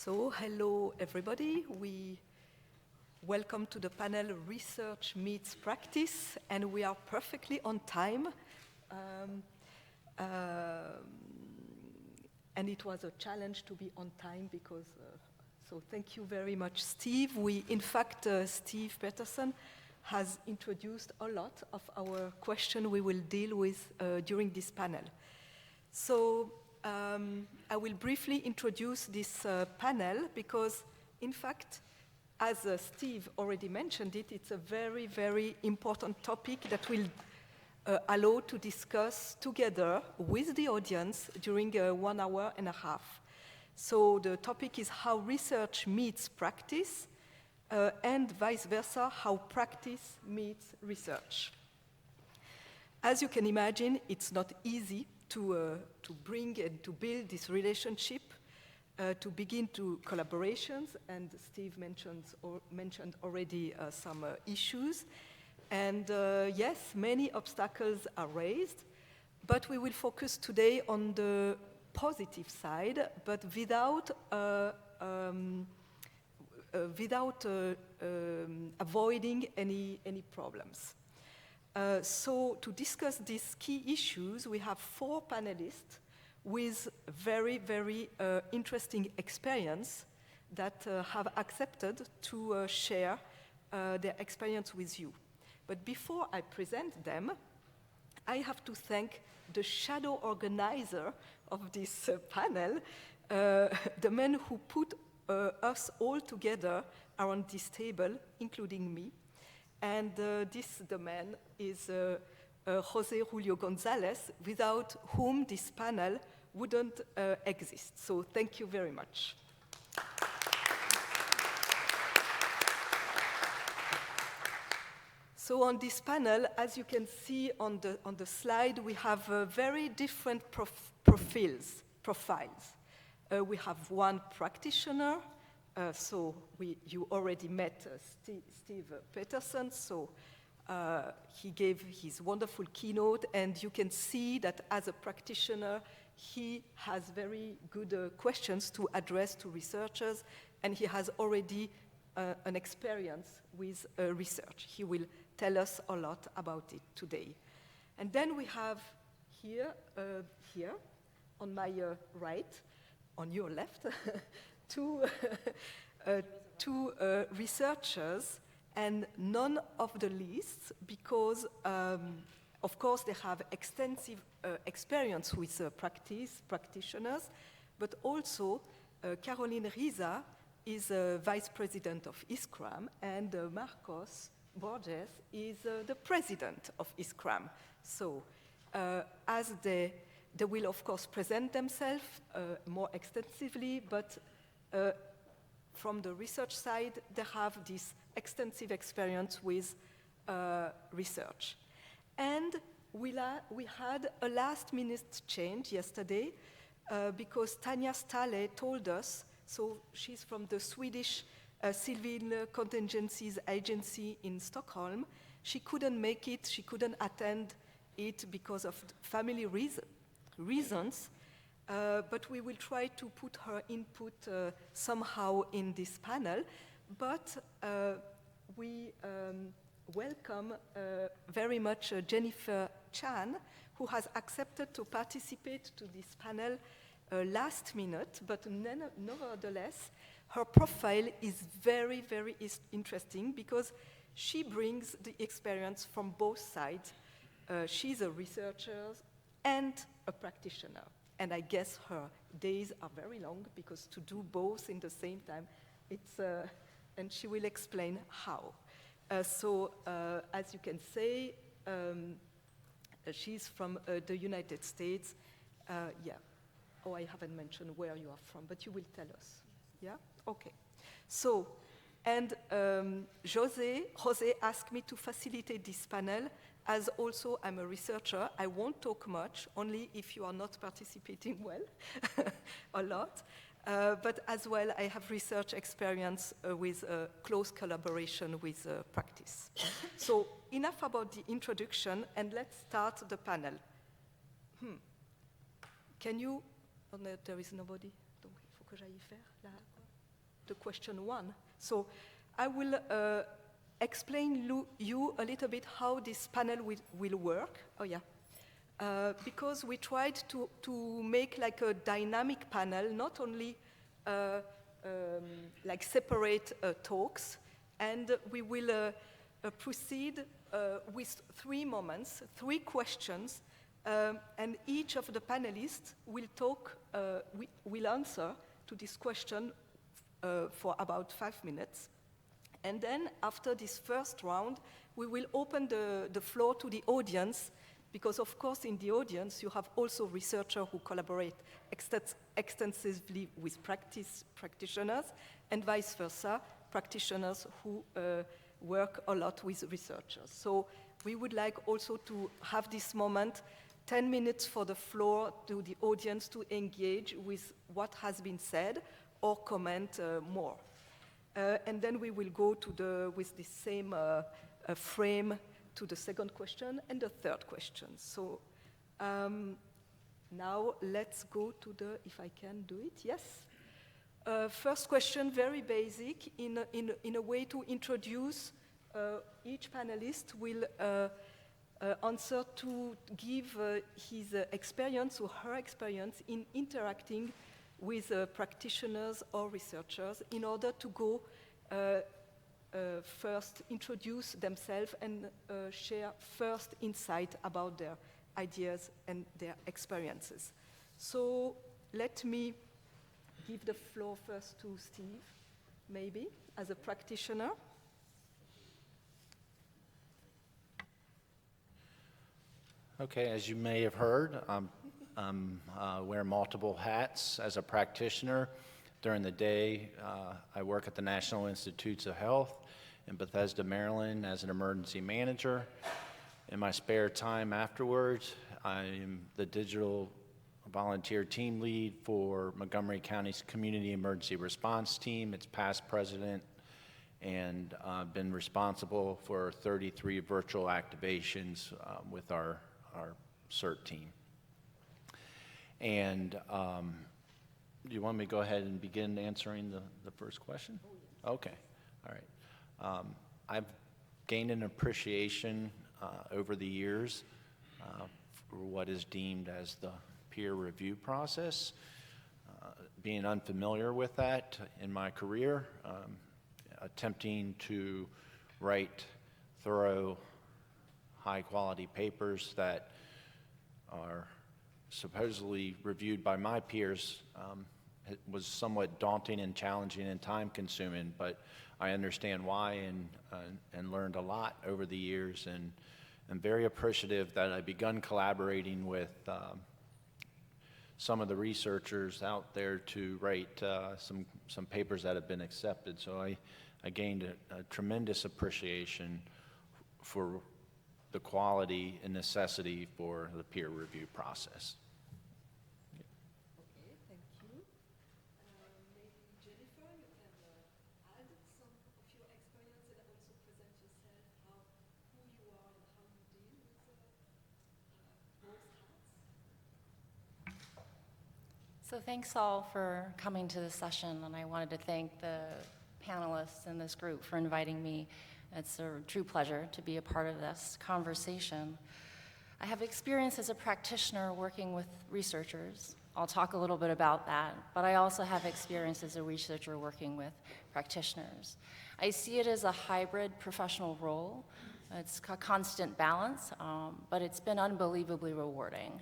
So, hello everybody. We welcome to the panel Research Meets Practice, and we are perfectly on time. And it was a challenge to be on time because, so thank you very much, Steve. In fact, Steve Peterson has introduced a lot of our questions we will deal with during this panel. So I will briefly introduce this panel because, in fact, as Steve already mentioned it, it's a very, very important topic that will allow to discuss together with the audience during 1 hour and a half. So the topic is how research meets practice and vice versa, how practice meets research. As you can imagine, it's not easy to bring and to build this relationship, to begin to collaborations, and Steve mentioned already some issues. And yes, many obstacles are raised, but we will focus today on the positive side, but without avoiding any problems. So to discuss these key issues, we have 4 panelists with very, very interesting experience that have accepted to share their experience with you. But before I present them, I have to thank the shadow organizer of this panel, the man who put us all together around this table, including me. And the man is Jose Julio Gonzalez, without whom this panel wouldn't exist. So thank you very much. So on this panel, as you can see on the slide, we have very different profiles. We have one practitioner. So you already met Steve Peterson, so he gave his wonderful keynote, and you can see that as a practitioner, he has very good questions to address to researchers, and he has already an experience with research. He will tell us a lot about it today. And then we have here on my right, on your left, two researchers, and none of the least because, of course, they have extensive experience with practitioners, but also Caroline Riza is vice president of ISCRAM, and Marcos Borges is the president of ISCRAM. So as they will, of course, present themselves more extensively, but from the research side, they have this extensive experience with research. And we had a last-minute change yesterday because Tanja Stale told us, so she's from the Swedish Civil Contingencies Agency in Stockholm. She couldn't make it, she couldn't attend it because of family reasons. But we will try to put her input somehow in this panel. But we welcome very much Jennifer Chan, who has accepted to participate to this panel last minute, but nevertheless, her profile is very, very interesting because she brings the experience from both sides. She's a researcher and a practitioner. And I guess her days are very long because to do both in the same time, and she will explain how. So as you can say, she's from the United States. Yeah. Oh, I haven't mentioned where you are from, but you will tell us. Yeah? Okay. So, and Jose asked me to facilitate this panel. As also I'm a researcher, I won't talk much, only if you are not participating well, a lot. But as well, I have research experience with close collaboration with practice. So enough about the introduction, and let's start the panel. Can you... Oh, no, there is nobody. Donc, il faut que j'aille faire là. the question 1. So I will explain you a little bit how this panel will work. Oh yeah. Because we tried to make like a dynamic panel, not only like separate talks, and we will proceed with 3 moments, 3 questions, and each of the panelists will talk, will answer to this question for about 5 minutes. And then after this first round, we will open the floor to the audience, because of course in the audience you have also researchers who collaborate extensively with practitioners, and vice versa, practitioners who work a lot with researchers. So we would like also to have this moment, 10 minutes for the floor to the audience to engage with what has been said or comment more. And then we will go to with the same frame to the second question and the third question. So now let's go to if I can do it, yes. First question, very basic, in a way to introduce, each panelist will answer to give his experience or her experience in interacting with practitioners or researchers in order to go first introduce themselves and share first insight about their ideas and their experiences. So let me give the floor first to Steve, maybe, as a practitioner. Okay, as you may have heard, I wear multiple hats as a practitioner. During the day, I work at the National Institutes of Health in Bethesda, Maryland as an emergency manager. In my spare time afterwards, I am the digital volunteer team lead for Montgomery County's Community Emergency Response Team, its past president, and I've been responsible for 33 virtual activations with our CERT team. And do you want me to go ahead and begin answering the first question? Okay, all right. I've gained an appreciation over the years for what is deemed as the peer review process. Being unfamiliar with that in my career, attempting to write thorough, high-quality papers that are supposedly reviewed by my peers, it was somewhat daunting and challenging and time-consuming, but I understand why and learned a lot over the years, and I'm very appreciative that I've begun collaborating with some of the researchers out there to write some papers that have been accepted. So I gained a tremendous appreciation for the quality and necessity for the peer review process. Okay, thank you. Maybe Jennifer, you can add some of your experience and also present yourself, who you are and how you deal with both hats. So thanks all for coming to this session, and I wanted to thank the panelists in this group for inviting me. It's a true pleasure to be a part of this conversation. I have experience as a practitioner working with researchers. I'll talk a little bit about that, but I also have experience as a researcher working with practitioners. I see it as a hybrid professional role. It's a constant balance, but it's been unbelievably rewarding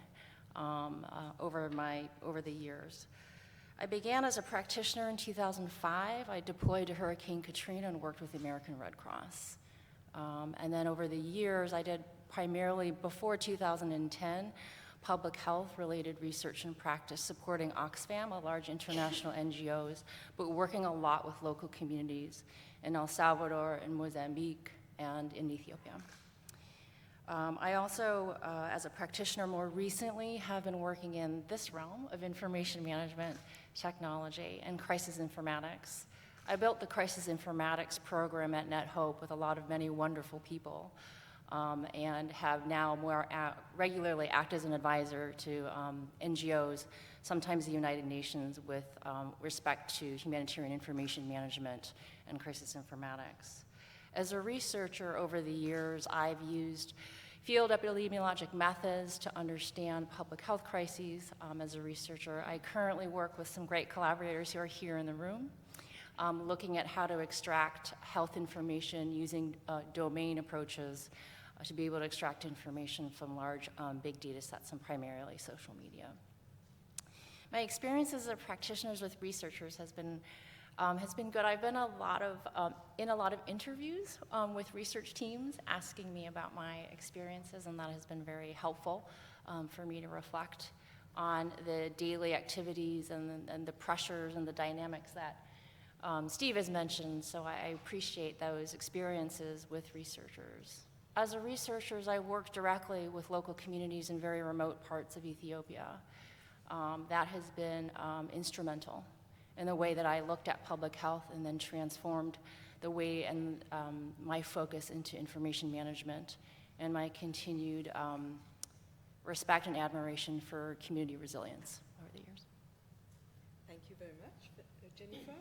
over the years. I began as a practitioner in 2005. I deployed to Hurricane Katrina and worked with the American Red Cross. And then over the years, I did primarily, before 2010, public health-related research and practice supporting Oxfam, a large international NGOs, but working a lot with local communities in El Salvador, in Mozambique, and in Ethiopia. I also, as a practitioner more recently, have been working in this realm of information management technology and crisis informatics. I built the crisis informatics program at NetHope with a lot of many wonderful people. and have now more regularly act as an advisor to NGOs, sometimes the United Nations, with respect to humanitarian information management and crisis informatics. As a researcher over the years, I've used field epidemiologic methods to understand public health crises. As a researcher, I currently work with some great collaborators who are here in the room, looking at how to extract health information using domain approaches to be able to extract information from large big data sets and primarily social media. My experience as a practitioner with researchers has been good. I've been in a lot of interviews with research teams asking me about my experiences, and that has been very helpful for me to reflect on the daily activities and the pressures and the dynamics that Steve has mentioned, so I appreciate those experiences with researchers. As a researcher, I work directly with local communities in very remote parts of Ethiopia. That has been instrumental in the way that I looked at public health and then transformed the way and my focus into information management and my continued respect and admiration for community resilience over the years. Thank you very much, Jennifer.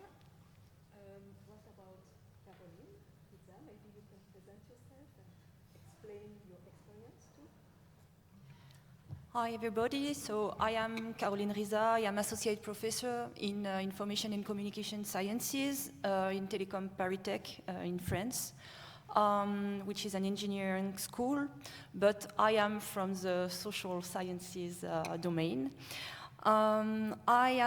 What about Caroline? Lisa, maybe you can present yourself and explain your experience too. Hi everybody, so I am Caroline Riza. I am Associate Professor in Information and Communication Sciences in Telecom Paris Tech in France, which is an engineering school, but I am from the social sciences domain. I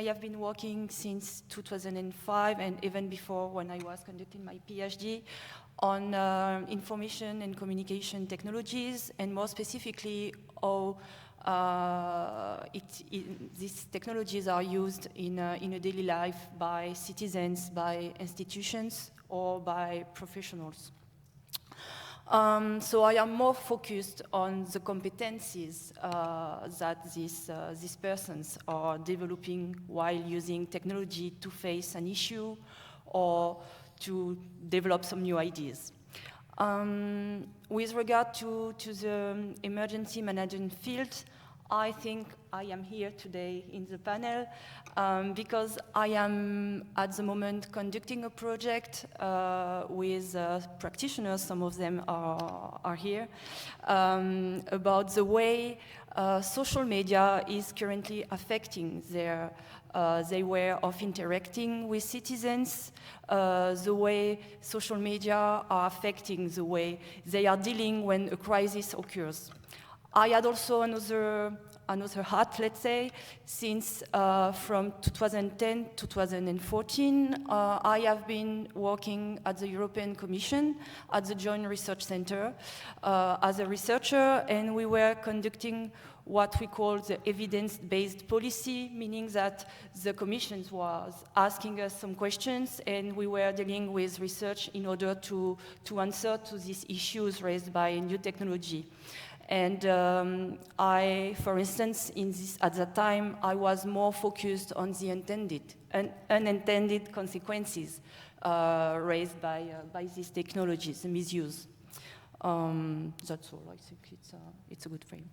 have been working since 2005 and even before when I was conducting my PhD on information and communication technologies, and more specifically how these technologies are used in a daily life by citizens, by institutions, or by professionals. So I am more focused on the competencies that these persons are developing while using technology to face an issue or to develop some new ideas. With regard to the emergency management field, I think I am here today in the panel because I am at the moment conducting a project with practitioners, some of them are here, about the way social media is currently affecting their way of interacting with citizens, the way social media are affecting the way they are dealing when a crisis occurs. I had also another hat, let's say, since from 2010 to 2014, I have been working at the European Commission at the Joint Research Center as a researcher, and we were conducting what we call the evidence-based policy, meaning that the Commission was asking us some questions and we were dealing with research in order to answer to these issues raised by new technology. And I, for instance, at that time, I was more focused on the unintended consequences raised by these technologies, the misuse. That's all. I think it's a good frame.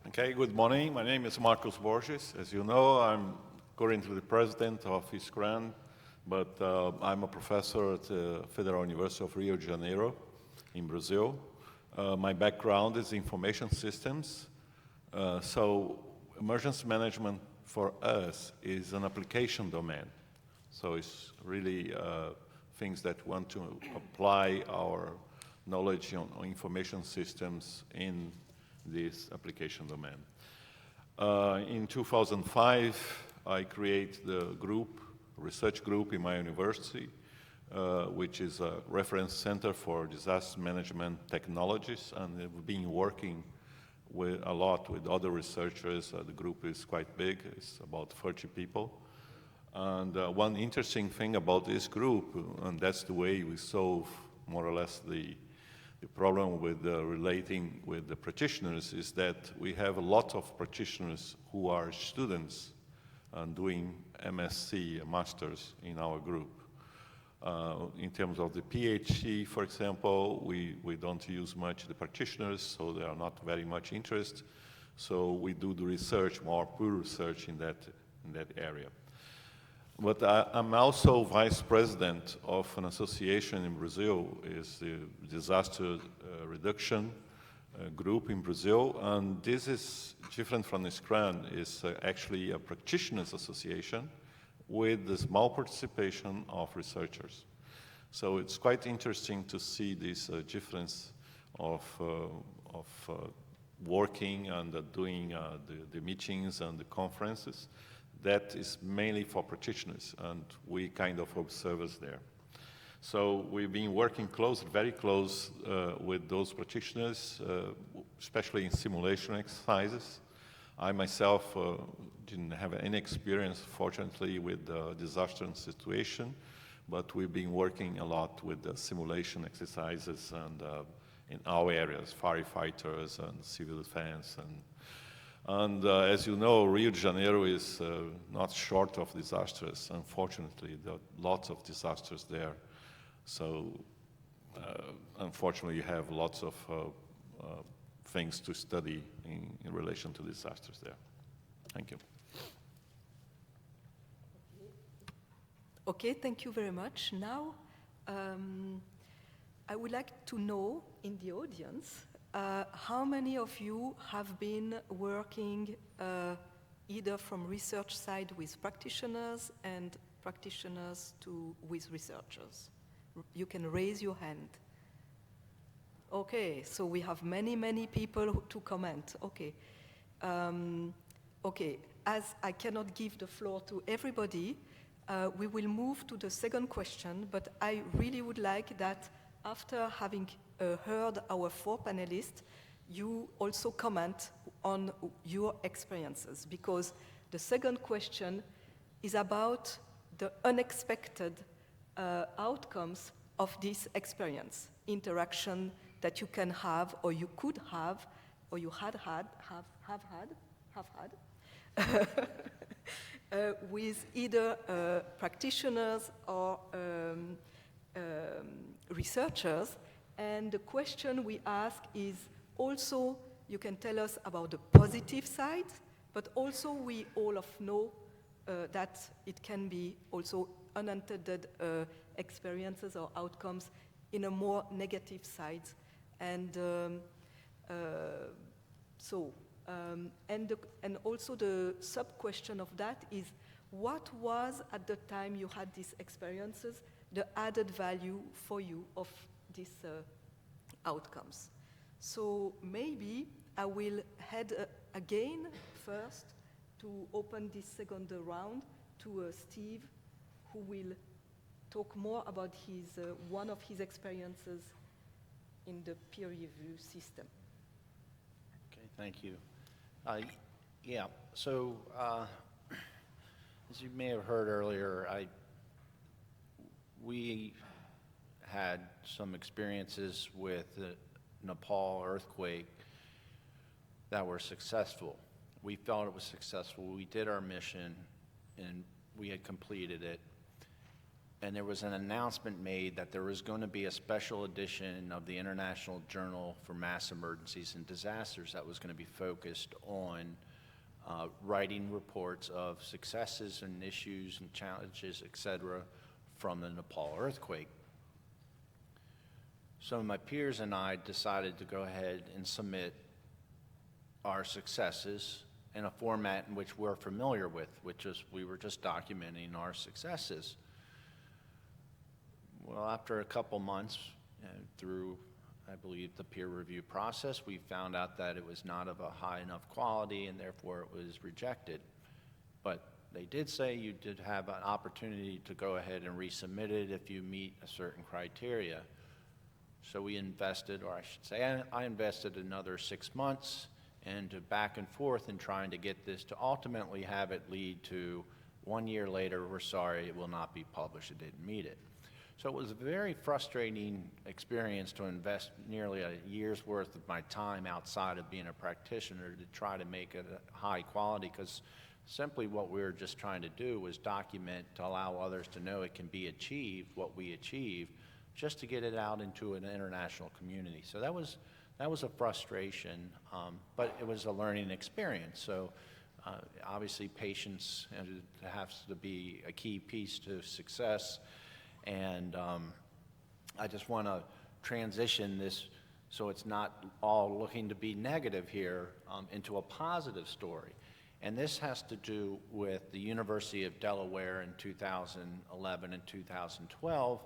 Okay, good morning. My name is Marcos Borges. As you know, I'm currently the president of ISCRAM, but I'm a professor at the Federal University of Rio de Janeiro in Brazil. My background is information systems. So emergency management for us is an application domain. So it's really things that want to apply our knowledge on information systems in this application domain. In 2005, I created the research group in my university, which is a reference center for disaster management technologies, and we've been working a lot with other researchers. The group is quite big, it's about 30 people. And one interesting thing about this group, and that's the way we solve more or less the problem with relating with the practitioners, is that we have a lot of practitioners who are students and doing MSc, masters in our group. In terms of the PhD, for example, we don't use much the practitioners, so there are not very much interest. So we do the research, more pure research in that area. But I'm also vice president of an association in Brazil, is the Disaster Reduction Group in Brazil, and this is different from ISCRAM. It's actually a practitioners association with the small participation of researchers. So it's quite interesting to see this difference of working and doing the meetings and the conferences. That is mainly for practitioners, and we kind of observers there. So we've been working very close with those practitioners, especially in simulation exercises. I myself didn't have any experience, fortunately, with the disaster situation, but we've been working a lot with the simulation exercises and in our areas, firefighters and civil defense. And as you know, Rio de Janeiro is not short of disasters. Unfortunately, there are lots of disasters there. So unfortunately, you have lots of things to study in relation to disasters there. Thank you. Okay, thank you very much. Now, I would like to know in the audience, how many of you have been working either from research side with practitioners and practitioners with researchers? You can raise your hand. Okay, so we have many people to comment. Okay. Okay, as I cannot give the floor to everybody, we will move to the second question, but I really would like that after having heard our 4 panelists, you also comment on your experiences, because the second question is about the unexpected outcomes of this experience, interaction that you can have, or you could have, or you have had, with either practitioners or researchers. And the question we ask is also, you can tell us about the positive side, but also we all know that it can be also unintended experiences or outcomes in a more negative side. And and also the sub-question of that is, what was, at the time you had these experiences, the added value for you of these outcomes? So maybe I will head again first to open this second round to Steve, who will talk more about one of his experiences in the peer review system. Okay, thank you. Yeah, so as you may have heard earlier, we had some experiences with the Nepal earthquake that were successful. We felt it was successful. We did our mission, and we had completed it. And there was an announcement made that there was going to be a special edition of the International Journal for Mass Emergencies and Disasters that was going to be focused on writing reports of successes and issues and challenges, et cetera, from the Nepal earthquake. So my peers and I decided to go ahead and submit our successes in a format in which we're familiar with, which is we were just documenting our successes. Well, after a couple months, through, I believe, the peer review process, we found out that it was not of a high enough quality, and therefore it was rejected. But they did say you did have an opportunity to go ahead and resubmit it if you meet a certain criteria. So we invested, or I should say, I invested another 6 months into back and forth in trying to get this to ultimately have it lead to 1 year later, we're sorry, it will not be published, it didn't meet it. So it was a very frustrating experience to invest nearly a year's worth of my time outside of being a practitioner to try to make it a high quality, because Simply what we were just trying to do was document to allow others to know it can be achieved, what we achieved, just to get it out into an international community. So that was a frustration, but it was a learning experience. So obviously patience has to be a key piece to success. And I just want to transition this so it's not all looking to be negative here into a positive story. And this has to do with the University of Delaware in 2011 and 2012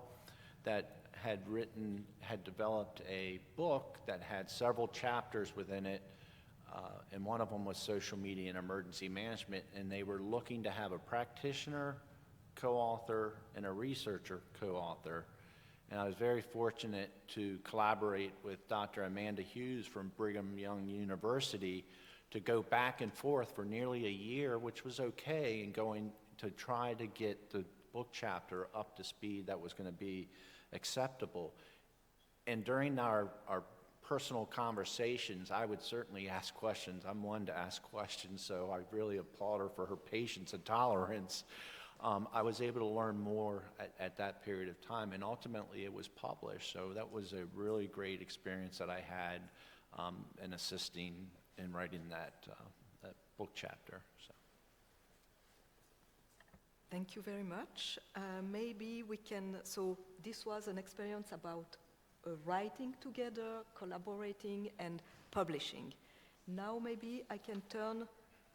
that had developed a book that had several chapters within it, and one of them was social media and emergency management, and they were looking to have a practitioner co-author and a researcher co-author. And I was very fortunate to collaborate with Dr. Amanda Hughes from Brigham Young University to go back and forth for nearly a year, which was okay, and going to try to get the book chapter up to speed that was going to be acceptable. And during our personal conversations, I would certainly ask questions. I'm one to ask questions, so I really applaud her for her patience and tolerance. I was able to learn more at that period of time, and ultimately it was published. So that was a really great experience that I had in assisting in writing that book chapter. So. Thank you very much. Maybe we can, so this was an experience about writing together, collaborating, and publishing. Now maybe I can turn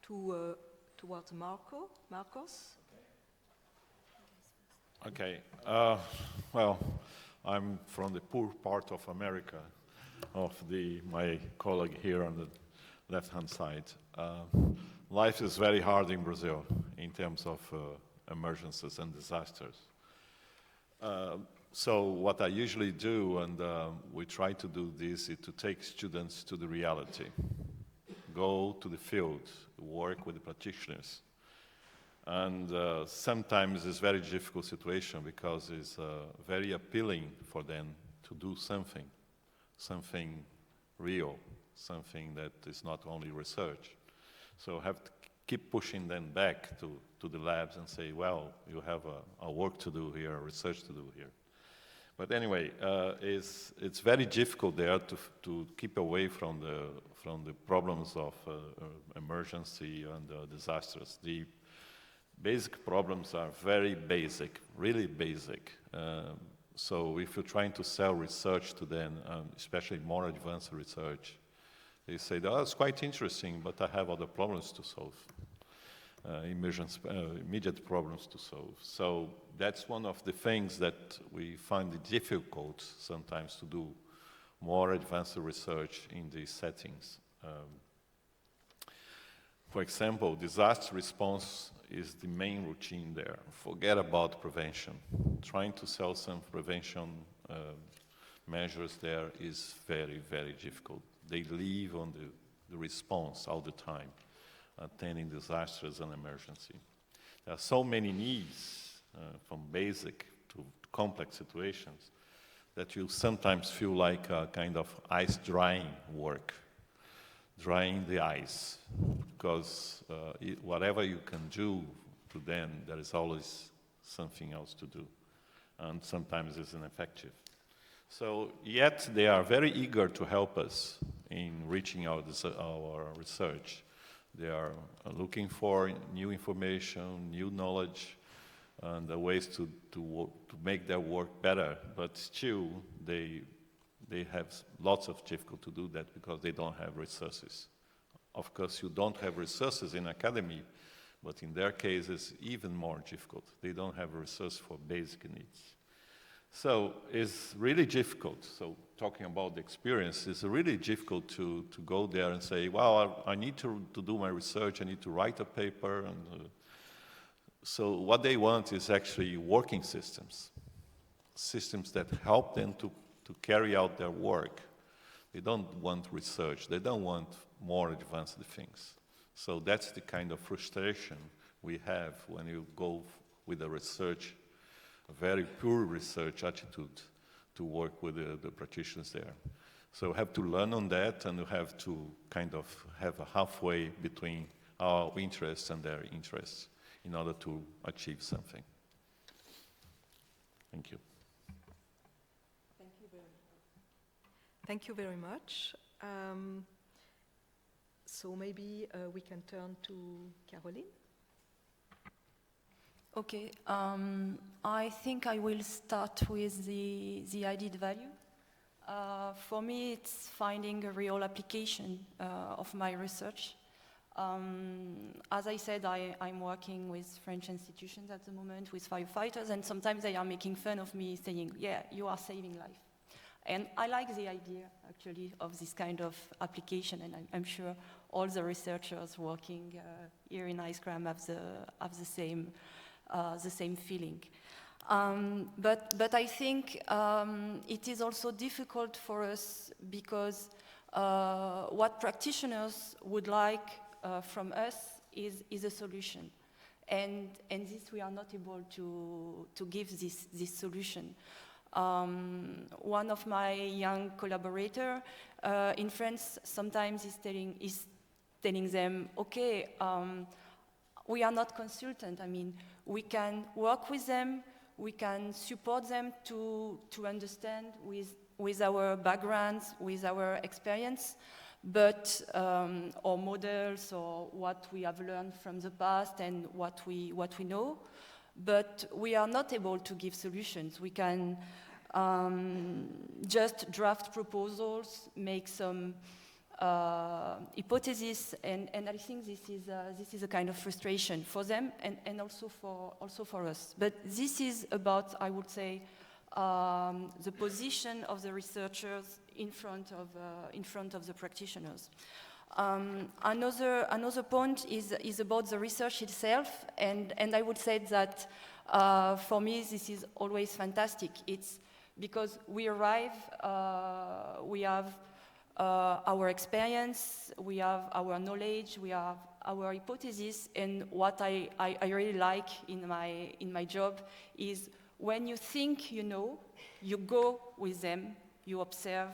towards Marcos. Okay. Well, I'm from the poor part of America, of my colleague here on the left-hand side. Life is very hard in Brazil in terms of emergencies and disasters. So what I usually do, and we try to do this, is to take students to the reality. Go to the field, work with the practitioners. And sometimes it's a very difficult situation because it's very appealing for them to do something real, something that is not only research. So have to keep pushing them back to the labs and say, well, you have a work to do here, research to do here. But anyway, it's very difficult there to keep away from the problems of emergency and disasters. The basic problems are very basic, really basic. So if you're trying to sell research to them, especially more advanced research, they say, oh, it's quite interesting, but I have other problems to solve, immediate problems to solve. So that's one of the things that we find it difficult sometimes to do more advanced research in these settings. For example, disaster response is the main routine there. Forget about prevention. Trying to sell some prevention measures there is very, very difficult. They live on the response all the time, attending disasters and emergency. There are so many needs, from basic to complex situations, that you sometimes feel like a kind of ice drying work, drying the ice, because whatever you can do to them, there is always something else to do, and sometimes it's ineffective. So, yet they are very eager to help us in reaching our research. They are looking for new information, new knowledge, and ways to make their work better, but still they have lots of difficulty to do that because they don't have resources. Of course, you don't have resources in academy, but in their case, it's even more difficult. They don't have resources for basic needs. So it's really difficult. So talking about the experience, it's really difficult to go there and say, well, I need to do my research, I need to write a paper. And so what they want is actually working systems that help them to carry out their work. They don't want research. They don't want more advanced things. So that's the kind of frustration we have when you go with a research, a very pure research attitude to work with the practitioners there. So you have to learn on that, and you have to kind of have a halfway between our interests and their interests in order to achieve something. Thank you. Thank you very much. So maybe we can turn to Caroline. Okay, I think I will start with the added value. For me, it's finding a real application of my research. As I said, I'm working with French institutions at the moment, with firefighters, and sometimes they are making fun of me, saying, yeah, you are saving life. And I like the idea, actually, of this kind of application, and I'm sure all the researchers working here in ISCRAM have the same feeling. But I think it is also difficult for us because what practitioners would like from us is a solution. And this we are not able to give this solution. One of my young collaborators in France sometimes is telling them, okay, we are not consultants. I mean, we can work with them, we can support them to understand with our backgrounds, with our experience, but our models or what we have learned from the past and what we know. But we are not able to give solutions. We can just draft proposals, make some hypotheses, and I think this is a kind of frustration for them and also for us. But this is about, I would say, the position of the researchers in front of the practitioners. Another point is about the research itself, and I would say that for me this is always fantastic. It's because we arrive, we have our experience, we have our knowledge, we have our hypothesis, and what I really like in my job is when you think you know, you go with them, you observe,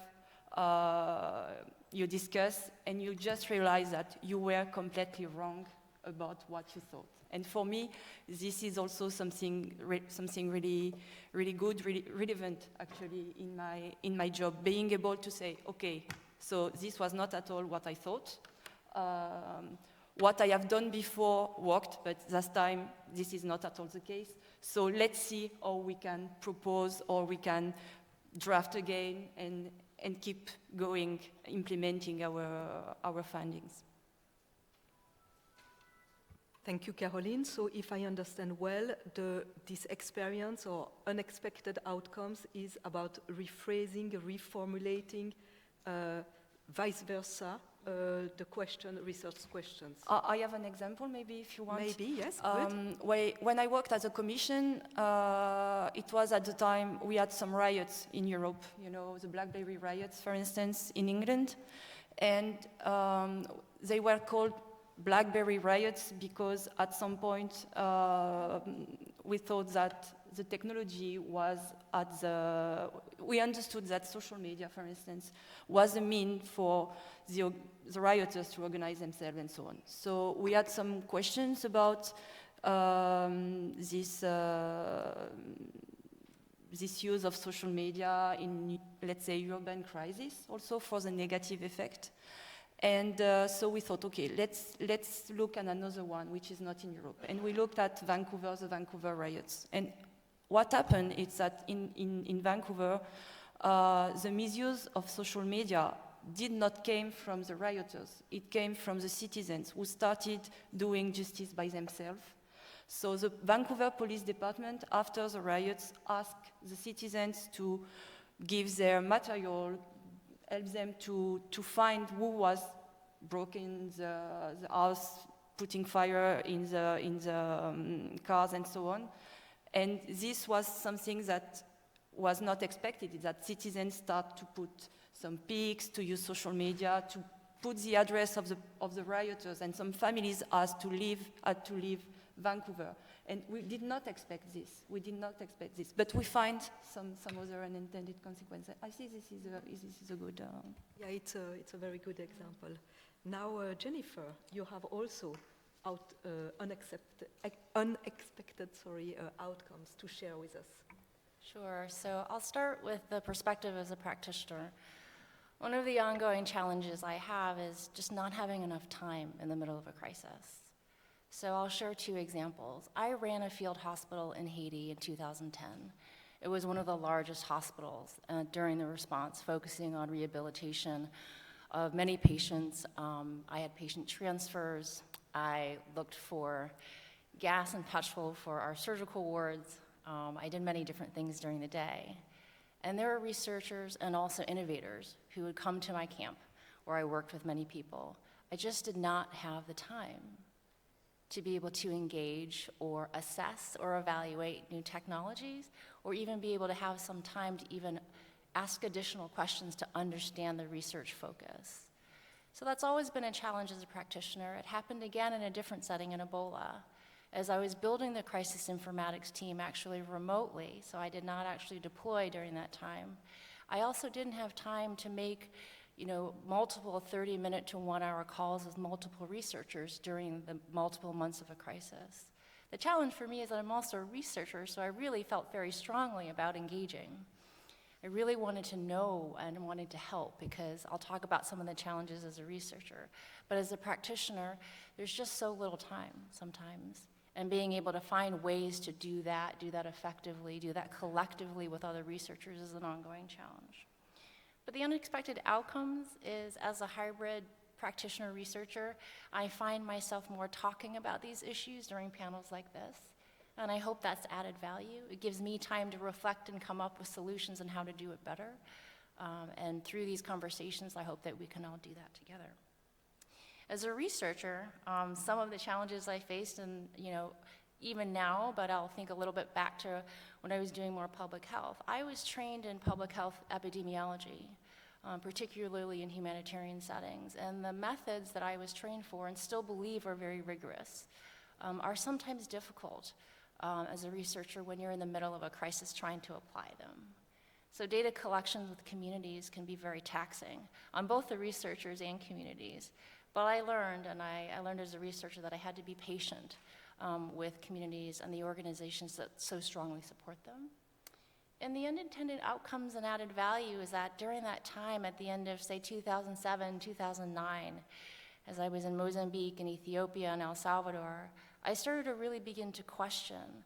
you discuss, and you just realize that you were completely wrong about what you thought. And for me, this is also something really, really good, really relevant, actually, in my job. Being able to say, okay, so this was not at all what I thought. What I have done before worked, but this time this is not at all the case. So let's see how we can propose or we can draft again and keep going, implementing our findings. Thank you, Caroline. So if I understand well, this experience or unexpected outcomes is about rephrasing, reformulating, vice versa, the research questions. I have an example, maybe, if you want. Maybe, yes, good. When I worked as a commission, it was at the time we had some riots in Europe, you know, the BlackBerry riots, for instance, in England. And they were called BlackBerry riots because at some point we thought that the technology was we understood that social media, for instance, was a mean for the rioters to organize themselves and so on. So we had some questions about this use of social media in, let's say, urban crisis, also for the negative effect. And so we thought, okay, let's look at another one, which is not in Europe. And we looked at the Vancouver riots. And what happened is that in Vancouver, the misuse of social media did not came from the rioters. It came from the citizens who started doing justice by themselves. So the Vancouver Police Department, after the riots, asked the citizens to give their material, help them to find who was breaking the house, putting fire in the cars and so on. And this was something that was not expected, that citizens start to put some pics, to use social media, to put the address of the rioters, and some families had to leave Vancouver. And we did not expect this. But we find some other unintended consequences. I see this is a good... Yeah, it's a very good example. Now, Jennifer, you have also unexpected outcomes to share with us? Sure. So I'll start with the perspective as a practitioner. One of the ongoing challenges I have is just not having enough time in the middle of a crisis. So I'll share 2 examples. I ran a field hospital in Haiti in 2010. It was one of the largest hospitals during the response, focusing on rehabilitation of many patients. I had patient transfers. I looked for gas and petrol for our surgical wards. I did many different things during the day. And there were researchers and also innovators who would come to my camp where I worked with many people. I just did not have the time to be able to engage or assess or evaluate new technologies, or even be able to have some time to even ask additional questions to understand the research focus. So that's always been a challenge as a practitioner. It happened again in a different setting in Ebola. As I was building the crisis informatics team actually remotely, so I did not actually deploy during that time, I also didn't have time to make multiple 30-minute to 1-hour calls with multiple researchers during the multiple months of a crisis. The challenge for me is that I'm also a researcher, so I really felt very strongly about engaging. I really wanted to know and wanted to help, because I'll talk about some of the challenges as a researcher. But as a practitioner, there's just so little time sometimes. And being able to find ways to do that effectively, do that collectively with other researchers is an ongoing challenge. But the unexpected outcomes is, as a hybrid practitioner researcher, I find myself more talking about these issues during panels like this. And I hope that's added value. It gives me time to reflect and come up with solutions on how to do it better. And through these conversations, I hope that we can all do that together. As a researcher, some of the challenges I faced, and even now, but I'll think a little bit back to when I was doing more public health. I was trained in public health epidemiology, particularly in humanitarian settings. And the methods that I was trained for and still believe are very rigorous are sometimes difficult as a researcher when you're in the middle of a crisis trying to apply them. So data collection with communities can be very taxing on both the researchers and communities. But I learned as a researcher that I had to be patient with communities and the organizations that so strongly support them. And the unintended outcomes and added value is that during that time, at the end of, say, 2007, 2009, as I was in Mozambique and Ethiopia and El Salvador, I started to really begin to question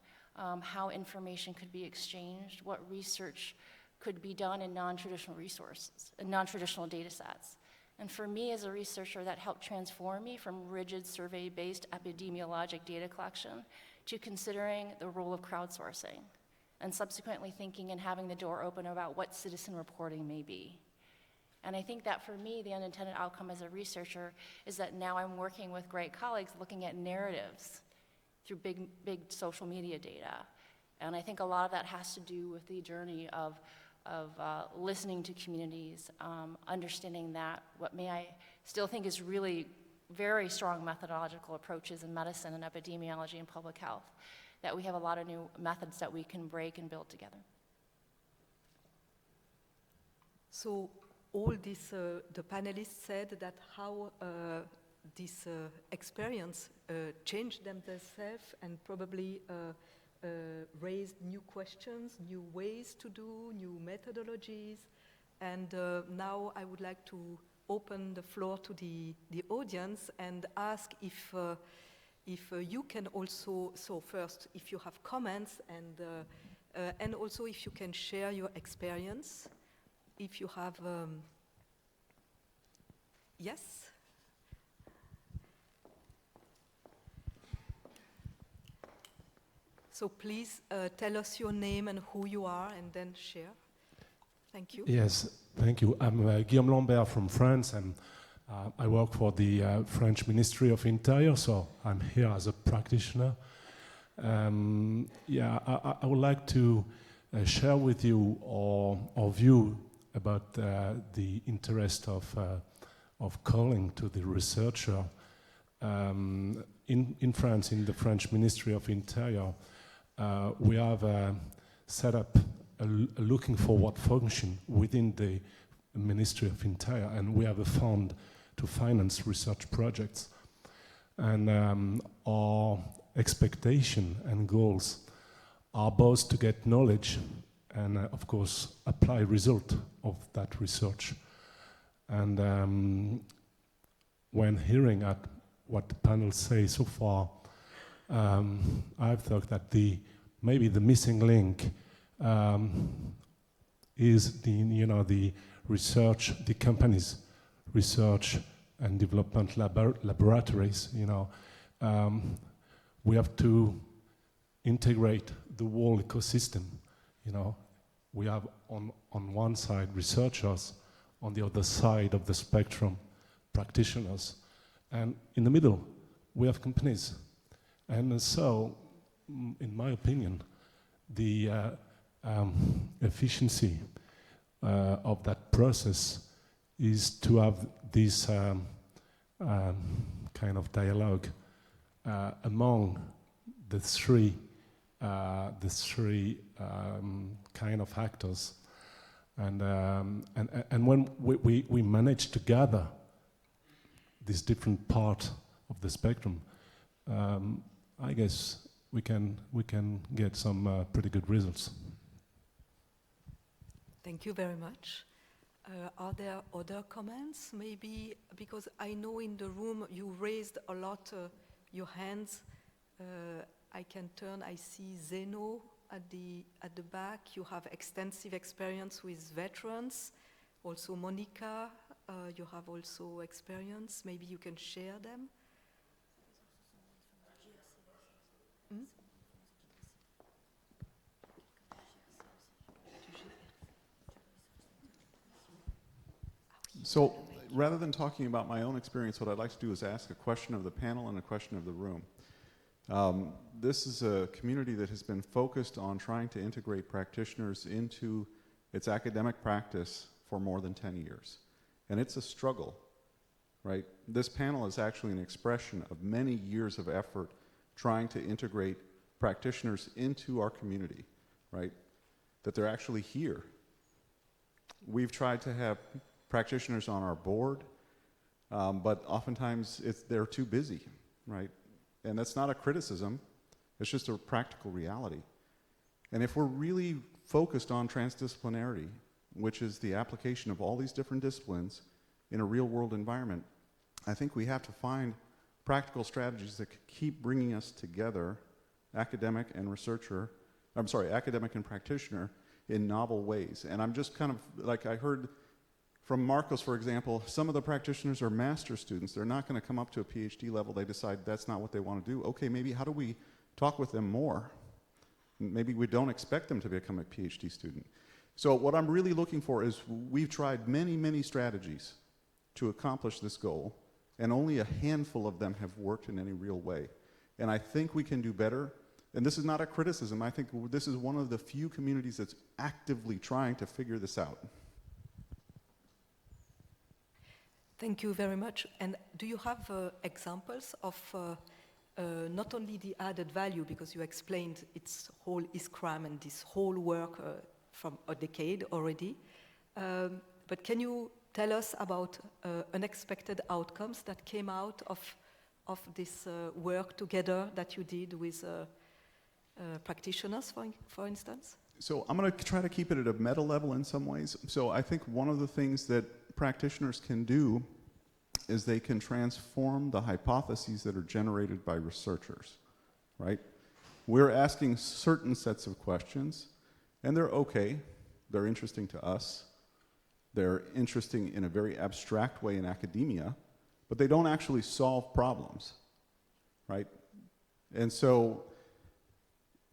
how information could be exchanged, what research could be done in non-traditional resources, in non-traditional data sets. And for me as a researcher, that helped transform me from rigid survey-based epidemiologic data collection to considering the role of crowdsourcing, and subsequently thinking and having the door open about what citizen reporting may be. And I think that for me, the unintended outcome as a researcher is that now I'm working with great colleagues looking at narratives through big social media data. And I think a lot of that has to do with the journey of listening to communities, understanding that what I still think is really very strong methodological approaches in medicine and epidemiology and public health, that we have a lot of new methods that we can break and build together. So all this, the panelists said that how this experience changed them themselves and probably raised new questions, new ways to do, new methodologies. And now I would like to open the floor to the audience and ask if you can also, so first, if you have comments and also if you can share your experience, if you have, yes? So please tell us your name and who you are, and then share. Thank you. Yes, thank you. I'm Guillaume Lambert from France, and I work for the French Ministry of Interior, so I'm here as a practitioner. I would like to share with you our view about the interest of calling to the researcher. In France, in the French Ministry of Interior, we have set up a looking forward function within the Ministry of Interior, and we have a fund to finance research projects. And our expectation and goals are both to get knowledge and, of course, apply result of that research. And when hearing at what the panel say so far, I've thought that maybe the missing link is the research, the companies' research and development laboratories. We have to integrate the whole ecosystem. We have on one side researchers, on the other side of the spectrum, practitioners, and in the middle we have companies. And so, in my opinion, the efficiency of that process is to have this kind of dialogue among the three kind of actors, and when we manage to gather this different part of the spectrum, I guess we can get some pretty good results. Thank you very much. Are there other comments? Maybe because I know in the room you raised a lot your hands. I can turn. I see Zeno at the back. You have extensive experience with veterans. Also, Monica, you have also experience. Maybe you can share them. Hmm? So rather than talking about my own experience, what I'd like to do is ask a question of the panel and a question of the room. This is a community that has been focused on trying to integrate practitioners into its academic practice for more than 10 years. And it's a struggle, right? This panel is actually an expression of many years of effort trying to integrate practitioners into our community, right? That they're actually here. We've tried to have practitioners on our board, but oftentimes they're too busy, right? And that's not a criticism, it's just a practical reality. And if we're really focused on transdisciplinarity, which is the application of all these different disciplines in a real world environment, I think we have to find practical strategies that keep bringing us together, academic and practitioner, in novel ways. And I'm just kind of, like I heard from Marcos, for example, some of the practitioners are master students. They're not going to come up to a PhD level. They decide that's not what they want to do. Okay, maybe how do we talk with them more? Maybe we don't expect them to become a PhD student. So what I'm really looking for is, we've tried many, many strategies to accomplish this goal, and only a handful of them have worked in any real way. And I think we can do better. And this is not a criticism. I think this is one of the few communities that's actively trying to figure this out. Thank you very much. And do you have examples of not only the added value, because you explained its whole ISCRAM and this whole work from a decade already, but can you tell us about unexpected outcomes that came out of this work together that you did with practitioners, for instance? So I'm going to try to keep it at a meta level in some ways. So I think one of the things that practitioners can do is they can transform the hypotheses that are generated by researchers, right? We're asking certain sets of questions, and they're okay. They're interesting to us. They're interesting in a very abstract way in academia, but they don't actually solve problems, right? And so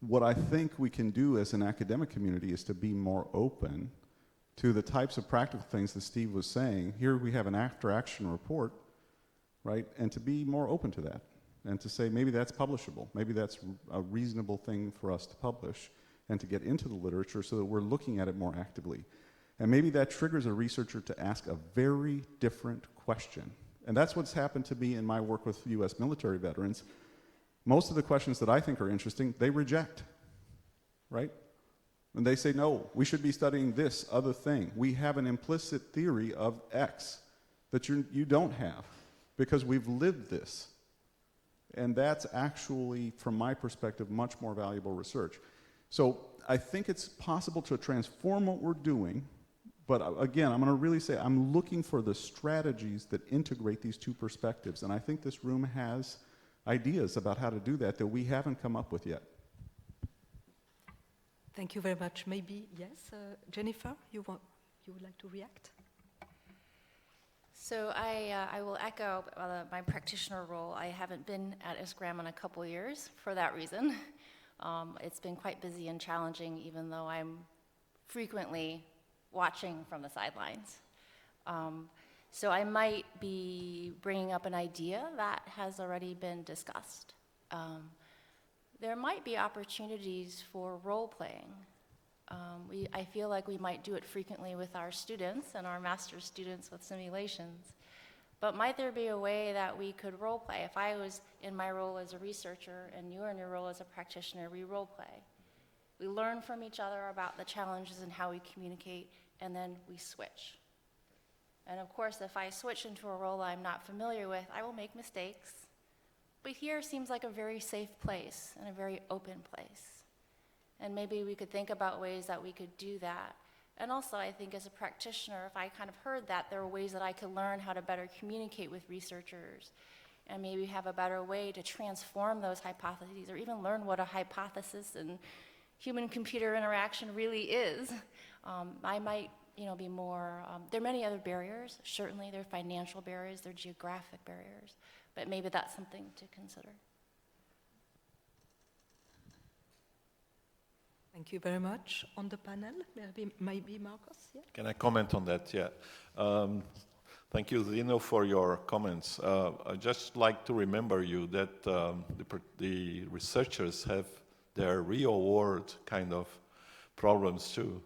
what I think we can do as an academic community is to be more open to the types of practical things that Steve was saying. Here we have an after-action report, right? And to be more open to that, and to say maybe that's publishable, maybe that's a reasonable thing for us to publish, and to get into the literature so that we're looking at it more actively. And maybe that triggers a researcher to ask a very different question. And that's what's happened to me in my work with US military veterans. Most of the questions that I think are interesting, they reject, right? And they say, no, we should be studying this other thing. We have an implicit theory of X that you don't have, because we've lived this. And that's actually, from my perspective, much more valuable research. So I think it's possible to transform what we're doing, but again, I'm going to really say I'm looking for the strategies that integrate these two perspectives, and I think this room has ideas about how to do that we haven't come up with yet. Thank you very much. Maybe, yes, Jennifer, you would like to react? So I will echo my practitioner role. I haven't been at ISCRAM in a couple years for that reason. It's been quite busy and challenging, even though I'm frequently watching from the sidelines. So I might be bringing up an idea that has already been discussed. There might be opportunities for role-playing. I feel like we might do it frequently with our students and our master's students with simulations. But might there be a way that we could role-play? If I was in my role as a researcher and you are in your role as a practitioner, we role-play. We learn from each other about the challenges and how we communicate, and then we switch. And of course, if I switch into a role I'm not familiar with, I will make mistakes. But here seems like a very safe place and a very open place. And maybe we could think about ways that we could do that. And also, I think as a practitioner, if I kind of heard that, there were ways that I could learn how to better communicate with researchers and maybe have a better way to transform those hypotheses or even learn what a hypothesis and human-computer interaction really is. I might be more, there are many other barriers. Certainly, there are financial barriers, there are geographic barriers, but maybe that's something to consider. Thank you very much. On the panel, maybe Marcos? Yeah? Can I comment on that? Yeah. Thank you, Zino, for your comments. I'd just like to remember you that the researchers have their real-world kind of problems too.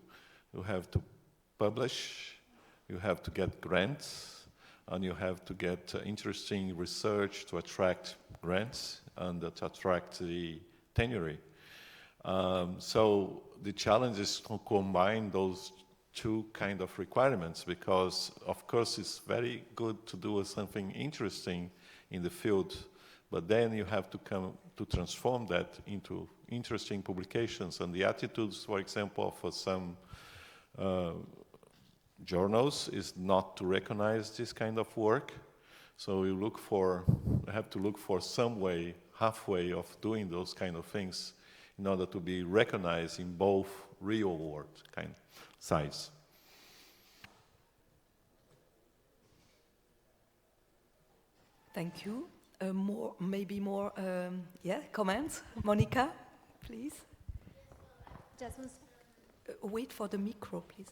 You have to publish, you have to get grants, and you have to get interesting research to attract grants and to attract the tenure. So the challenge is to combine those two kind of requirements because, of course, it's very good to do something interesting in the field, but then you have to come to transform that into interesting publications. And the attitudes, for example, for some journals is not to recognize this kind of work. So you have to look for some way, halfway of doing those kind of things in order to be recognized in both real world kind of sides. Thank you. Maybe more comments? Monica, please. Wait for the micro, please.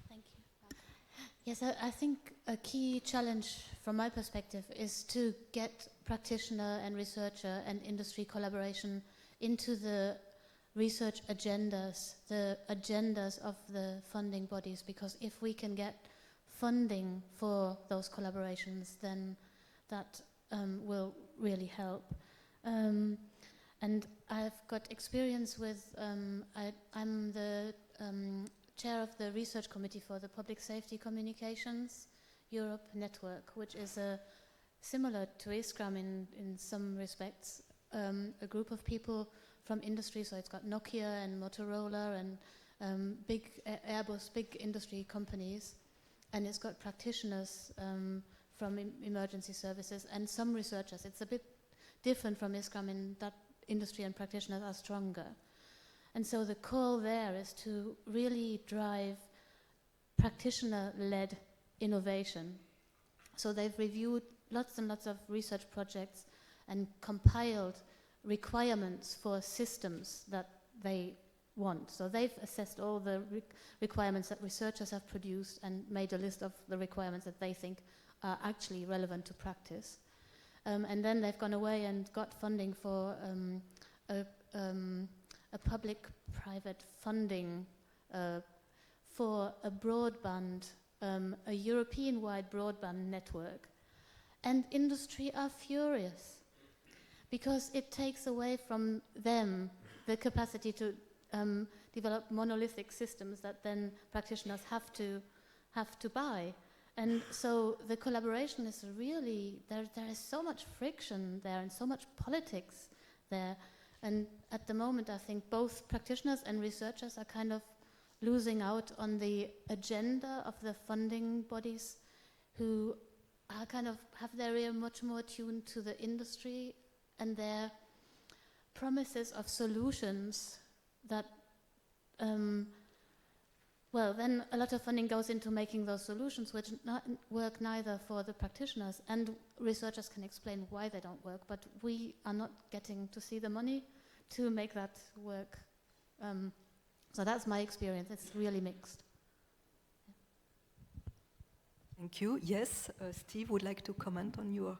Thank you. Yes, I think a key challenge from my perspective is to get practitioner and researcher and industry collaboration into the research agendas, the agendas of the funding bodies, because if we can get funding for those collaborations, then that will really help. And I've got experience with, I'm the chair of the research committee for the Public Safety Communications Europe Network, which is similar to ISCRAM in some respects, a group of people from industry, so it's got Nokia and Motorola and big Airbus, big industry companies, and it's got practitioners from emergency services and some researchers. It's a bit different from ISCRAM in that industry and practitioners are stronger. And so the call there is to really drive practitioner-led innovation. So they've reviewed lots and lots of research projects and compiled requirements for systems that they want. So they've assessed all the requirements that researchers have produced and made a list of the requirements that they think are actually relevant to practice. And then they've gone away and got funding for a public-private funding for a broadband, a European-wide broadband network. And industry are furious because it takes away from them the capacity to develop monolithic systems that then practitioners have to buy. And so the collaboration is really, there is so much friction there and so much politics there. And at the moment, I think both practitioners and researchers are kind of losing out on the agenda of the funding bodies, who are kind of have their ear much more tuned to the industry and their promises of solutions that, well, then a lot of funding goes into making those solutions, which work neither for the practitioners, and researchers can explain why they don't work, but we are not getting to see the money to make that work. So that's my experience. It's really mixed. Thank you. Yes, Steve would like to comment on your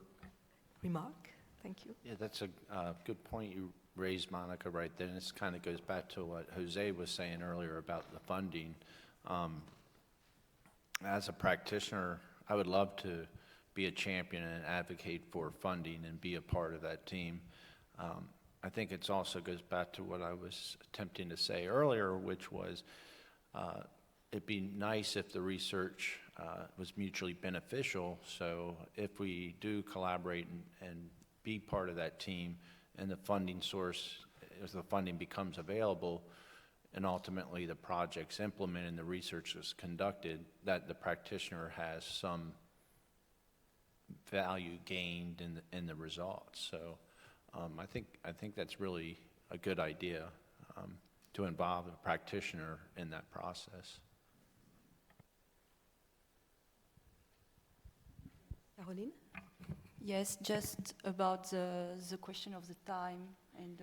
remark. Thank you. Yeah, that's a good point you raised, Monica, right there. And this kind of goes back to what Jose was saying earlier about the funding. As a practitioner, I would love to be a champion and advocate for funding and be a part of that team. I think it also goes back to what I was attempting to say earlier, which was it'd be nice if the research was mutually beneficial. So if we do collaborate and be part of that team, and the funding source, as the funding becomes available, and ultimately the project's implemented and the research is conducted, that the practitioner has some value gained in the results. So I think that's really a good idea, to involve the practitioner in that process. Caroline? Yes, just about the question of the time and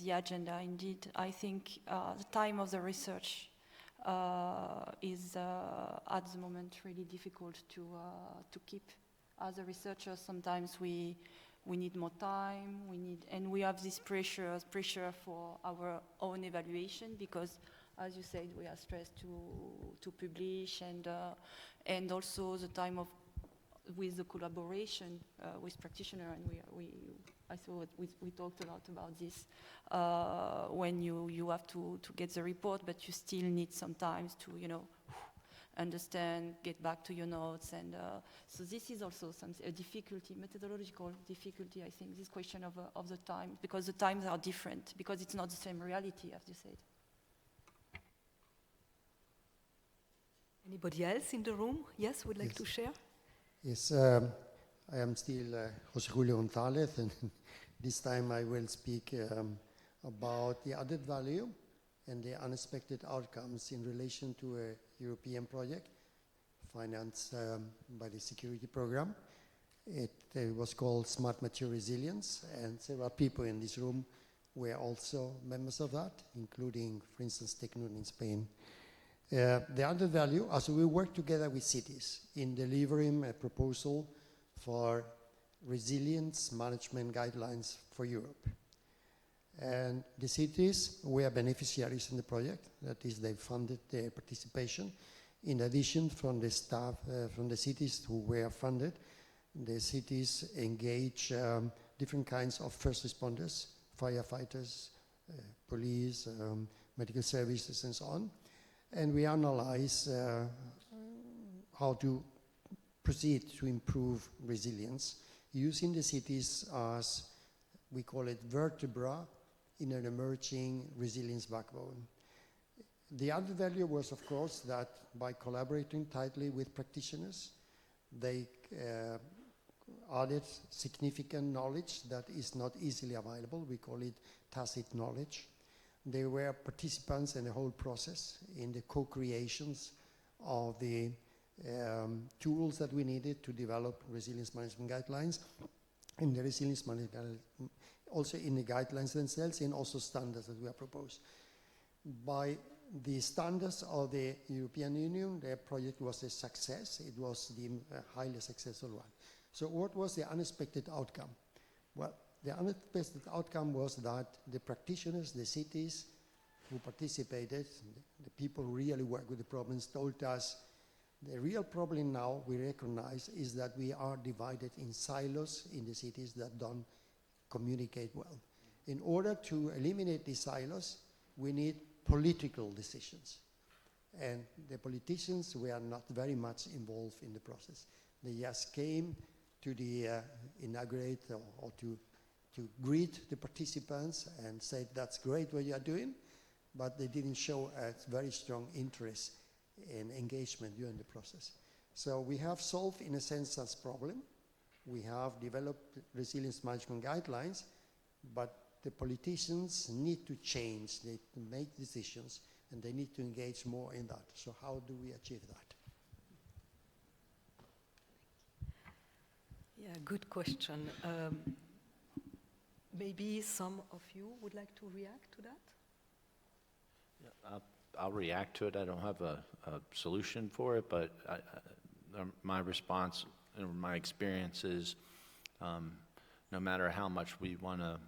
the agenda. Indeed, I think the time of the research is at the moment really difficult to keep. As a researcher, sometimes we need more time. And we have this pressure for our own evaluation, because, as you said, we are stressed to publish, and also the time with the collaboration with practitioners, and I thought we talked a lot about this, when you have to get the report, but you still need sometimes to, understand, get back to your notes, and so this is also a difficulty, methodological difficulty, I think, this question of the time, because the times are different, because it's not the same reality, as you said. Anybody else in the room? Yes, would like to share? Yes, I am still José Julio González, and this time I will speak about the added value and the unexpected outcomes in relation to a European project financed by the security program. It was called Smart Material Resilience, and several people in this room were also members of that, including, for instance, Tecnun in Spain. The added value, as we work together with cities in delivering a proposal for resilience management guidelines for Europe. And the cities were beneficiaries in the project, that is, they funded their participation. In addition, from the staff, from the cities who were funded, the cities engage different kinds of first responders, firefighters, police, medical services, and so on. And we analyze how to proceed to improve resilience using the cities as, we call it, vertebra in an emerging resilience backbone. The added value was, of course, that by collaborating tightly with practitioners, they added significant knowledge that is not easily available. We call it tacit knowledge. They were participants in the whole process, in the co-creations of the tools that we needed to develop resilience management guidelines, and the resilience management, also in the guidelines themselves, and also standards that were proposed. By the standards of the European Union, the project was a success. It was deemed a highly successful one. So what was the unexpected outcome? Well, the unexpected outcome was that the practitioners, the cities who participated, the people who really work with the problems, told us the real problem now we recognize is that we are divided in silos in the cities that don't communicate well. In order to eliminate these silos, we need political decisions. And the politicians were not very much involved in the process. They just came to the inaugurate or to greet the participants and said, that's great what you are doing, but they didn't show a very strong interest and engagement during the process. So we have solved, in a sense, that problem. We have developed resilience management guidelines, but the politicians need to change, they need to make decisions, and they need to engage more in that. So how do we achieve that? Yeah, good question. Maybe some of you would like to react to that? Yeah, I'll react to it. I don't have a solution for it, but my response and my experience is no matter how much we want to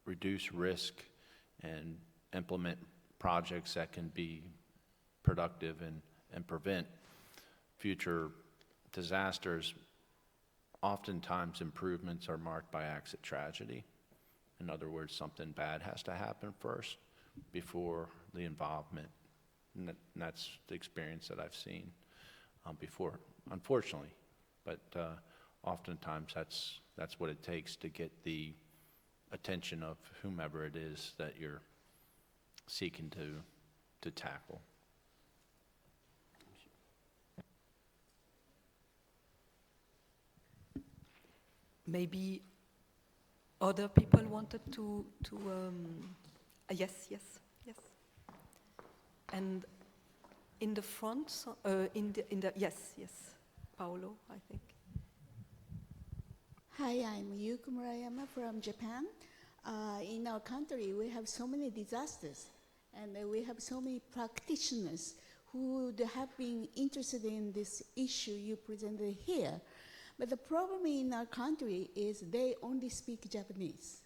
reduce risk and implement projects that can be productive and prevent future disasters, oftentimes improvements are marked by acts of tragedy. In other words, something bad has to happen first before the involvement. And that's the experience that I've seen before, unfortunately. But oftentimes that's what it takes to get the attention of whomever it is that you're seeking to tackle. Maybe other people wanted to yes. And in the front, yes, Paolo, I think. Hi, I'm Yuko Murayama from Japan. In our country, we have so many disasters, and we have so many practitioners who would have been interested in this issue you presented here. But the problem in our country is they only speak Japanese.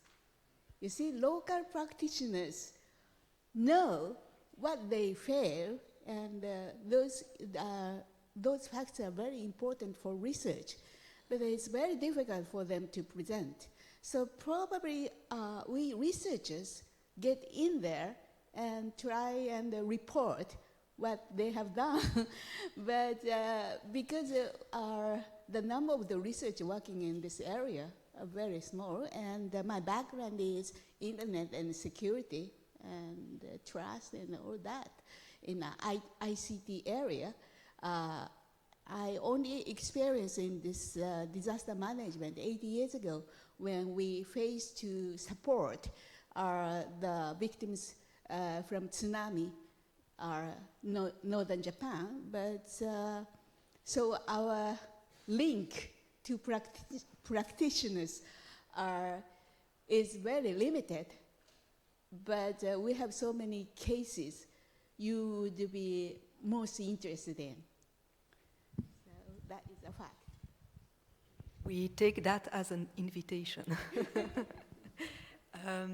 You see, local practitioners know what they fail, and those facts are very important for research, but it's very difficult for them to present. So probably we researchers get in there and try and report what they have done. But because the number of the research working in this area are very small, and my background is internet and security and trust and all that in the ICT area, I only experienced in this disaster management 80 years ago when we faced to support the victims from tsunami, northern Japan. But so our link to practitioners is very limited, but we have so many cases you would be most interested in. So that is a fact. We take that as an invitation.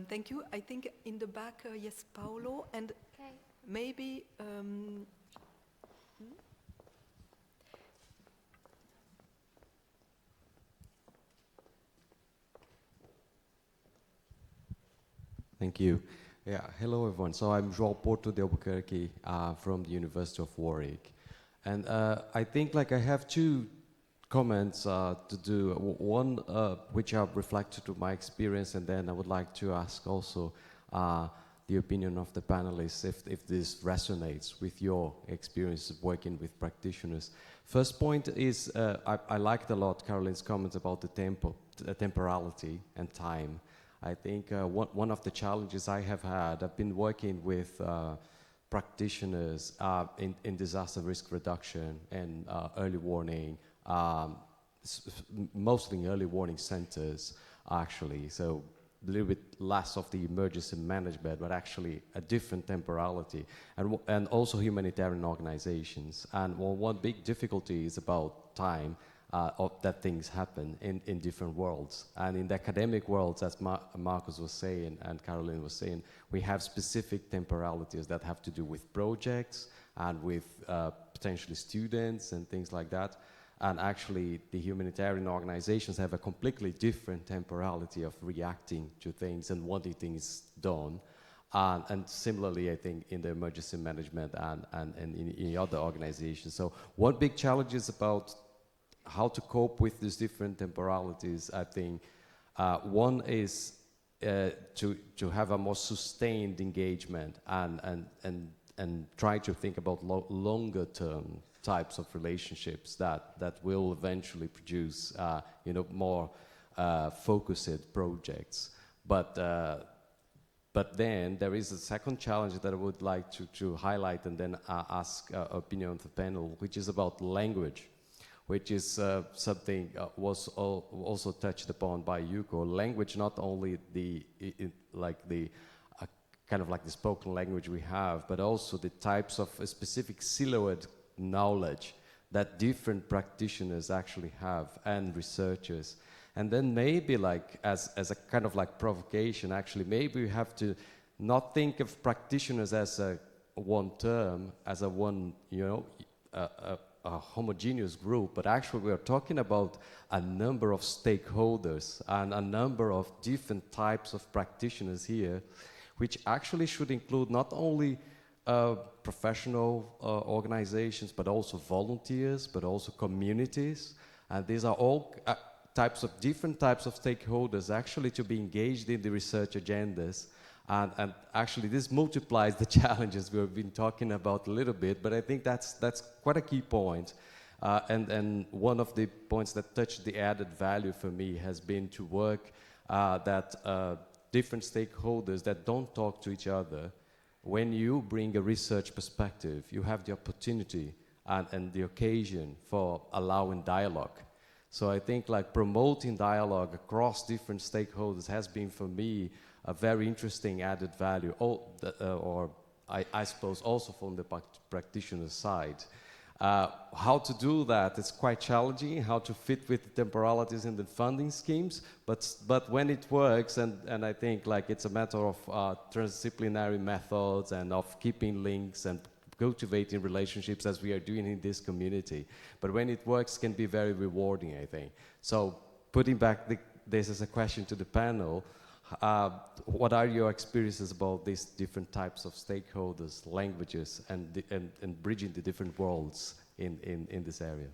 Thank you. I think in the back, yes, Paolo, and okay. Maybe Thank you. Yeah, hello everyone. So I'm João Porto de Albuquerque from the University of Warwick. And I think I have two comments to do. One which are reflected to my experience, and then I would like to ask also the opinion of the panelists if this resonates with your experience of working with practitioners. First point is I liked a lot Caroline's comments about the temporality and time. I think one of the challenges I have had, I've been working with practitioners in disaster risk reduction and early warning, mostly in early warning centers, actually. So a little bit less of the emergency management, but actually a different temporality, and also humanitarian organizations. And one big difficulty is about time. That things happen in different worlds. And in the academic worlds, as Marcus was saying and Caroline was saying, we have specific temporalities that have to do with projects and with potentially students and things like that. And actually, the humanitarian organizations have a completely different temporality of reacting to things and wanting things done. And similarly, I think in the emergency management and in other organizations. So one big challenge is about how to cope with these different temporalities. I think one is to have a more sustained engagement and try to think about longer term types of relationships that will eventually produce more focused projects. But then there is a second challenge that I would like to highlight and then ask opinion of the panel, which is about language, which is something was also touched upon by Yuko. Language, not only kind of like the spoken language we have, but also the types of specific silhouette knowledge that different practitioners actually have and researchers. And then maybe like as a kind of like provocation, actually, maybe we have to not think of practitioners as a one term, as a one, a homogeneous group, but actually we are talking about a number of stakeholders and a number of different types of practitioners here, which actually should include not only professional organizations, but also volunteers, but also communities. And these are all different types of stakeholders actually to be engaged in the research agendas. And actually this multiplies the challenges we've been talking about a little bit, but I think that's quite a key point. And one of the points that touched the added value for me has been to work that different stakeholders that don't talk to each other, when you bring a research perspective, you have the opportunity and the occasion for allowing dialogue. So I think like promoting dialogue across different stakeholders has been for me a very interesting added value, or I suppose also from the practitioner side. How to do that, it's quite challenging, how to fit with the temporalities in the funding schemes, but when it works, and I think like it's a matter of transdisciplinary methods and of keeping links and cultivating relationships as we are doing in this community. But when it works, can be very rewarding, I think. So putting back this as a question to the panel, what are your experiences about these different types of stakeholders, languages, and bridging the different worlds in this area?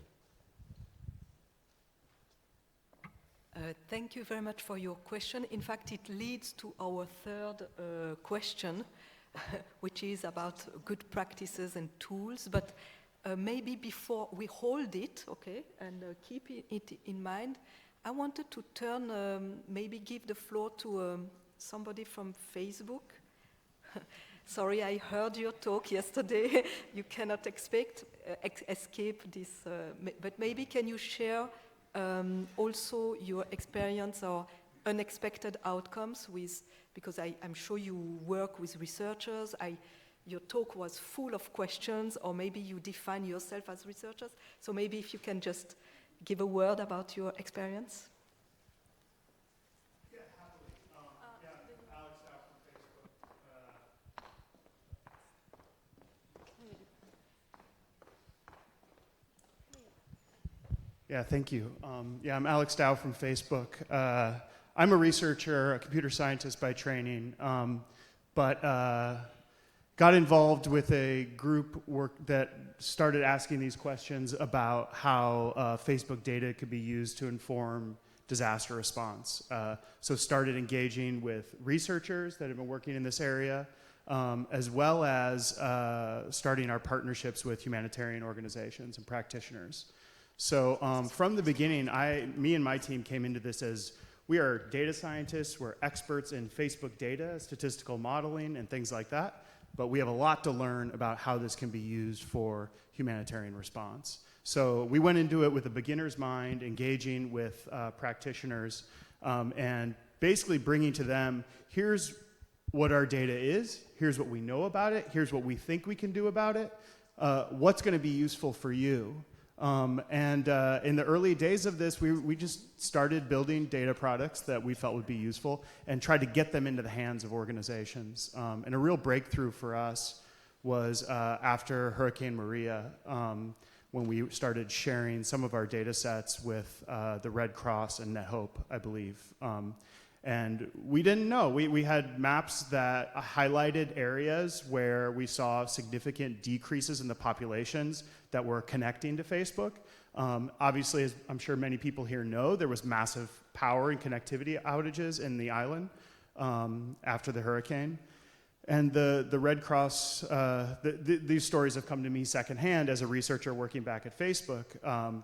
Thank you very much for your question. In fact, it leads to our third question, which is about good practices and tools. But maybe before we hold it, okay, and keep it in mind, I wanted to turn, maybe give the floor to somebody from Facebook. Sorry, I heard your talk yesterday. You cannot escape this, but maybe can you share also your experience or unexpected outcomes with, because I'm sure you work with researchers. Your talk was full of questions, or maybe you define yourself as researchers. So maybe if you can just give a word about your experience. Yeah, happily. Alex Dow from Facebook. Yeah, thank you. I'm Alex Dow from Facebook. I'm a researcher, a computer scientist by training, but got involved with a group that started asking these questions about how Facebook data could be used to inform disaster response. So started engaging with researchers that have been working in this area, as well as starting our partnerships with humanitarian organizations and practitioners. So from the beginning, me and my team came into this as we are data scientists, we're experts in Facebook data, statistical modeling, and things like that. But we have a lot to learn about how this can be used for humanitarian response. So we went into it with a beginner's mind, engaging with practitioners, and basically bringing to them, here's what our data is, here's what we know about it, here's what we think we can do about it, what's going to be useful for you. In the early days of this, we just started building data products that we felt would be useful and tried to get them into the hands of organizations. And a real breakthrough for us was after Hurricane Maria, when we started sharing some of our data sets with the Red Cross and NetHope, I believe. And we didn't know. We had maps that highlighted areas where we saw significant decreases in the populations that were connecting to Facebook. Obviously, as I'm sure many people here know, there was massive power and connectivity outages in the island after the hurricane. And the Red Cross, these stories have come to me secondhand as a researcher working back at Facebook,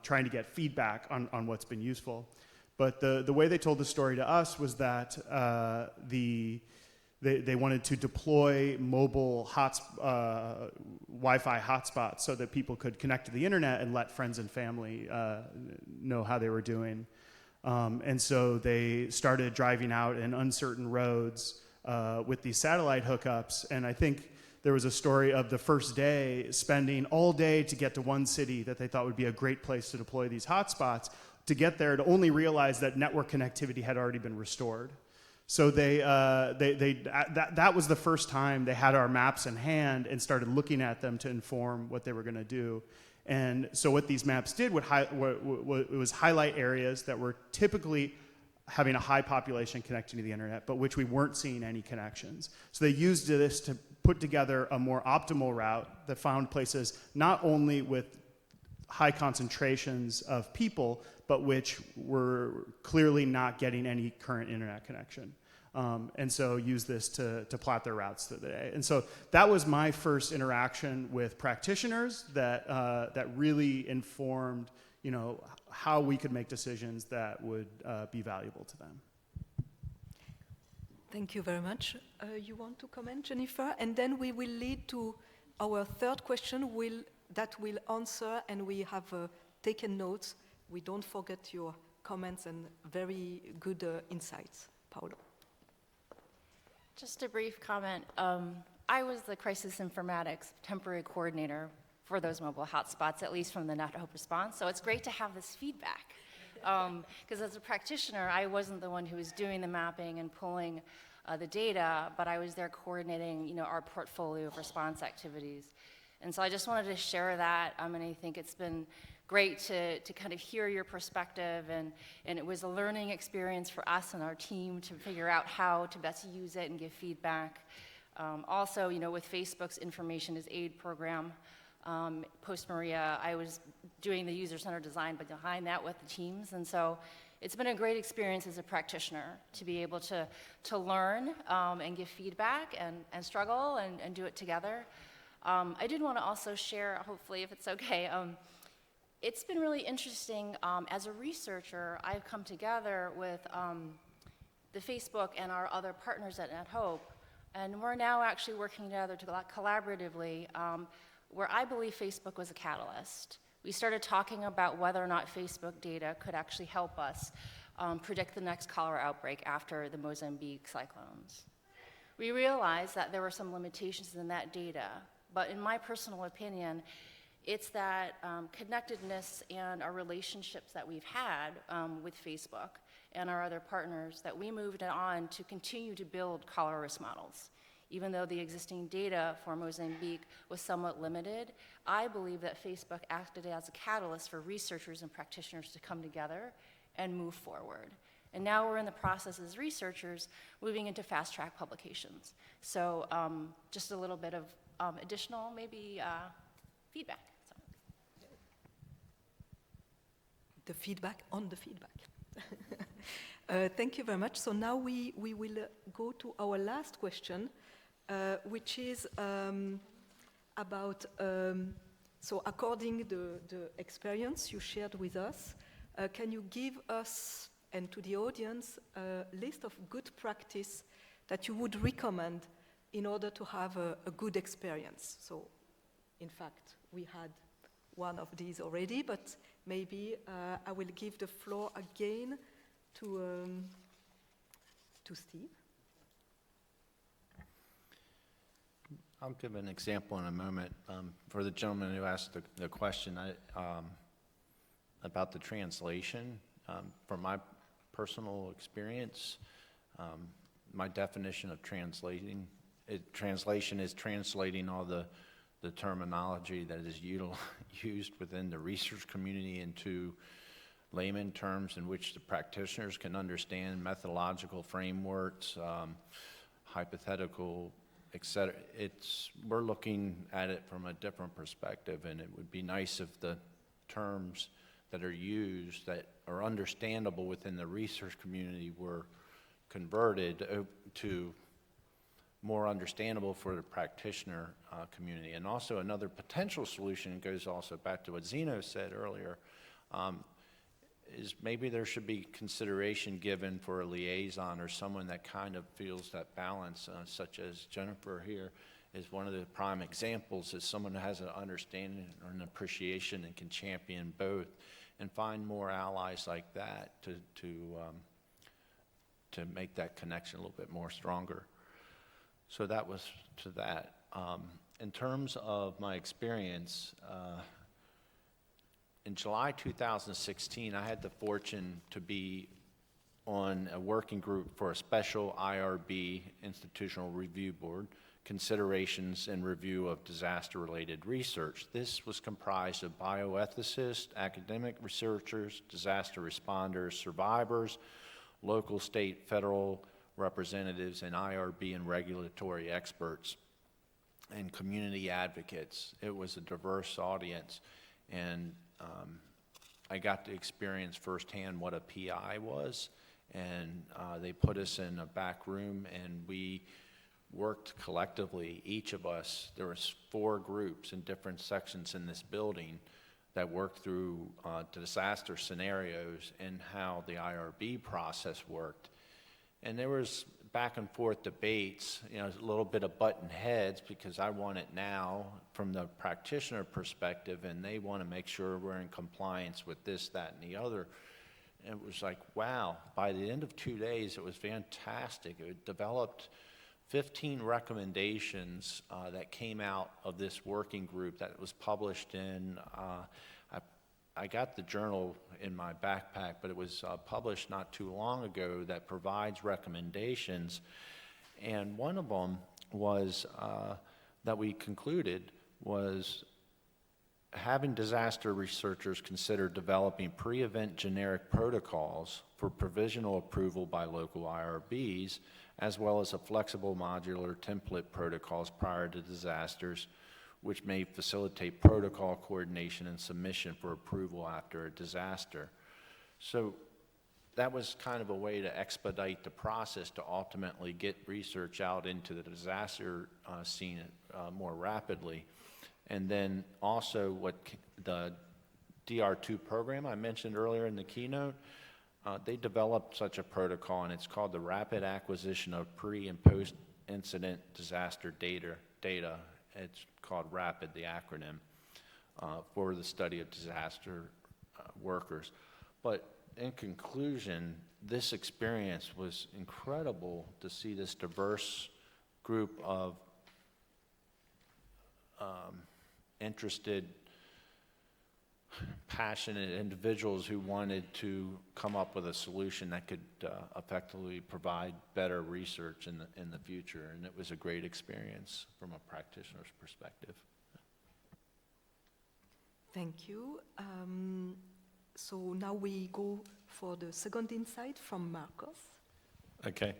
trying to get feedback on what's been useful. But the way they told the story to us was that they wanted to deploy mobile Wi-Fi hotspots so that people could connect to the internet and let friends and family know how they were doing. And so they started driving out in uncertain roads with these satellite hookups. And I think there was a story of the first day spending all day to get to one city that they thought would be a great place to deploy these hotspots, to get there to only realize that network connectivity had already been restored. So that was the first time they had our maps in hand and started looking at them to inform what they were going to do. And so what these maps did was highlight areas that were typically having a high population connecting to the internet, but which we weren't seeing any connections. So they used this to put together a more optimal route that found places not only with high concentrations of people, but which were clearly not getting any current internet connection. And so use this to plot their routes through the day. And so that was my first interaction with practitioners that really informed, how we could make decisions that would be valuable to them. Thank you very much. You want to comment, Jennifer? And then we will lead to our third question that will answer, and we have taken notes. We don't forget your comments and very good insights. Paolo. Just a brief comment. I was the crisis informatics temporary coordinator for those mobile hotspots, at least from the NetHope response. So it's great to have this feedback. Because as a practitioner, I wasn't the one who was doing the mapping and pulling the data, but I was there coordinating, our portfolio of response activities. And so I just wanted to share that. And I think it's been great to kind of hear your perspective, and it was a learning experience for us and our team to figure out how to best use it and give feedback. Also, with Facebook's Information is Aid program, post-Maria, I was doing the user-centered design, but behind that with the teams. And so it's been a great experience as a practitioner to be able to learn and give feedback and struggle and do it together. I did want to also share, hopefully, if it's okay, it's been really interesting. As a researcher, I've come together with the Facebook and our other partners at NetHope, and we're now actually working together collaboratively, where I believe Facebook was a catalyst. We started talking about whether or not Facebook data could actually help us predict the next cholera outbreak after the Mozambique cyclones. We realized that there were some limitations in that data, but in my personal opinion, it's that connectedness and our relationships that we've had with Facebook and our other partners, that we moved on to continue to build cholera risk models. Even though the existing data for Mozambique was somewhat limited, I believe that Facebook acted as a catalyst for researchers and practitioners to come together and move forward. And now we're in the process as researchers moving into fast-track publications. So just a little bit of additional maybe feedback. So. The feedback on the feedback. Thank you very much. So now we will go to our last question, which is about, so according to the experience you shared with us, can you give us and to the audience a list of good practice that you would recommend in order to have a good experience? So, in fact, we had one of these already, but maybe I will give the floor again to Steve. I'll give an example in a moment. For the gentleman who asked the question about the translation, from my personal experience, my definition of translation is translating all the terminology that is used within the research community into layman terms in which the practitioners can understand, methodological frameworks, hypothetical, etc. We're looking at it from a different perspective, and it would be nice if the terms that are used that are understandable within the research community were converted to more understandable for the practitioner community. And also another potential solution goes also back to what Zeno said earlier, is maybe there should be consideration given for a liaison or someone that kind of feels that balance, such as Jennifer here is one of the prime examples, is someone who has an understanding or an appreciation and can champion both, and find more allies like that to make that connection a little bit more stronger. So that was to that. In terms of my experience, in July 2016, I had the fortune to be on a working group for a special IRB, Institutional Review Board, considerations and review of disaster-related research. This was comprised of bioethicists, academic researchers, disaster responders, survivors, local, state, federal representatives, and IRB and regulatory experts, and community advocates. It was a diverse audience, and I got to experience firsthand what a PI was, and they put us in a back room, and we worked collectively, each of us. There was 4 groups in different sections in this building that worked through disaster scenarios and how the IRB process worked. And there was back and forth debates, you know, a little bit of button heads, because I want it now from the practitioner perspective, and they want to make sure we're in compliance with this, that, and the other. And it was like, wow, by the end of 2 days, it was fantastic. It developed 15 recommendations that came out of this working group that was published in, I got the journal in my backpack, but it was published not too long ago, that provides recommendations. And one of them was, that we concluded, was having disaster researchers consider developing pre-event generic protocols for provisional approval by local IRBs, as well as a flexible modular template protocols prior to disasters, which may facilitate protocol coordination and submission for approval after a disaster. So that was kind of a way to expedite the process to ultimately get research out into the disaster scene more rapidly. And then also what the DR2 program I mentioned earlier in the keynote, they developed such a protocol, and it's called the Rapid Acquisition of Pre- and Post-Incident Disaster Data. It's called RAPID, the acronym, for the study of disaster workers. But in conclusion, this experience was incredible to see this diverse group of interested, passionate individuals who wanted to come up with a solution that could effectively provide better research in the future. And it was a great experience from a practitioner's perspective. Thank you. So now we go for the second insight from Marcos. Okay.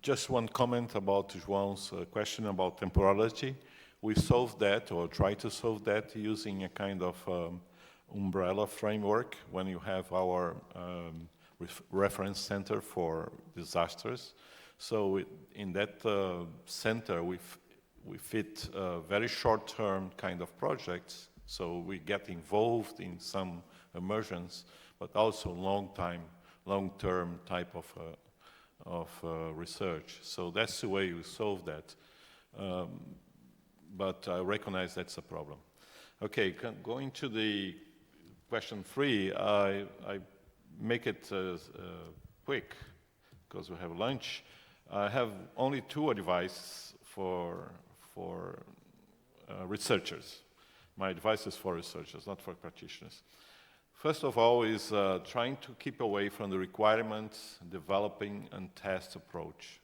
Just one comment about João's question about temporality. We solved that, or try to solve that, using a kind of umbrella framework when you have our reference center for disasters. So in that center, we fit very short-term kind of projects. So we get involved in some immersions, but also long-term type of research. So that's the way we solve that. But I recognize that's a problem. Okay, going to the question 3, I make it quick because we have lunch. I have only 2 advice for researchers. My advice is for researchers, not for practitioners. First of all is trying to keep away from the requirements, developing and test approach.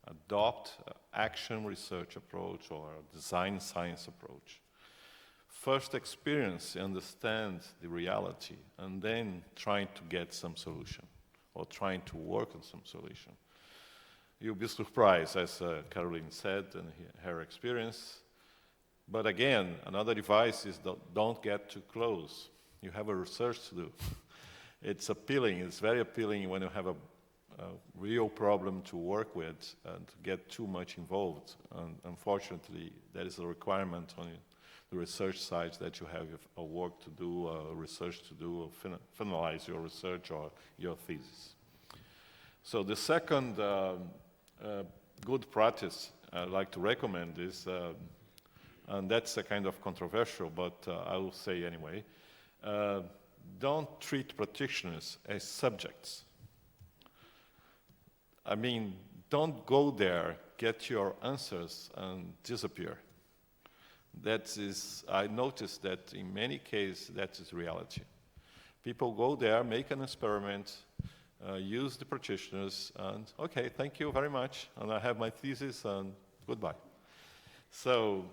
Adopt action research approach or design science approach. first experience, understand the reality, and then trying to get some solution or trying to work on some solution. You'll be surprised, as Caroline said, in her experience. But again, another advice is don't get too close. You have a research to do. It's appealing, it's very appealing when you have a real problem to work with and to get too much involved. And unfortunately, that is a requirement on the research side, that you have a work to do, research to do, or finalize your research or your thesis. So the second good practice I'd like to recommend is, and that's a kind of controversial, but I will say anyway, don't treat practitioners as subjects. I mean, don't go there, get your answers, and disappear. That is, I noticed that in many cases, that is reality. People go there, make an experiment, use the practitioners, and okay, thank you very much, and I have my thesis, and goodbye. So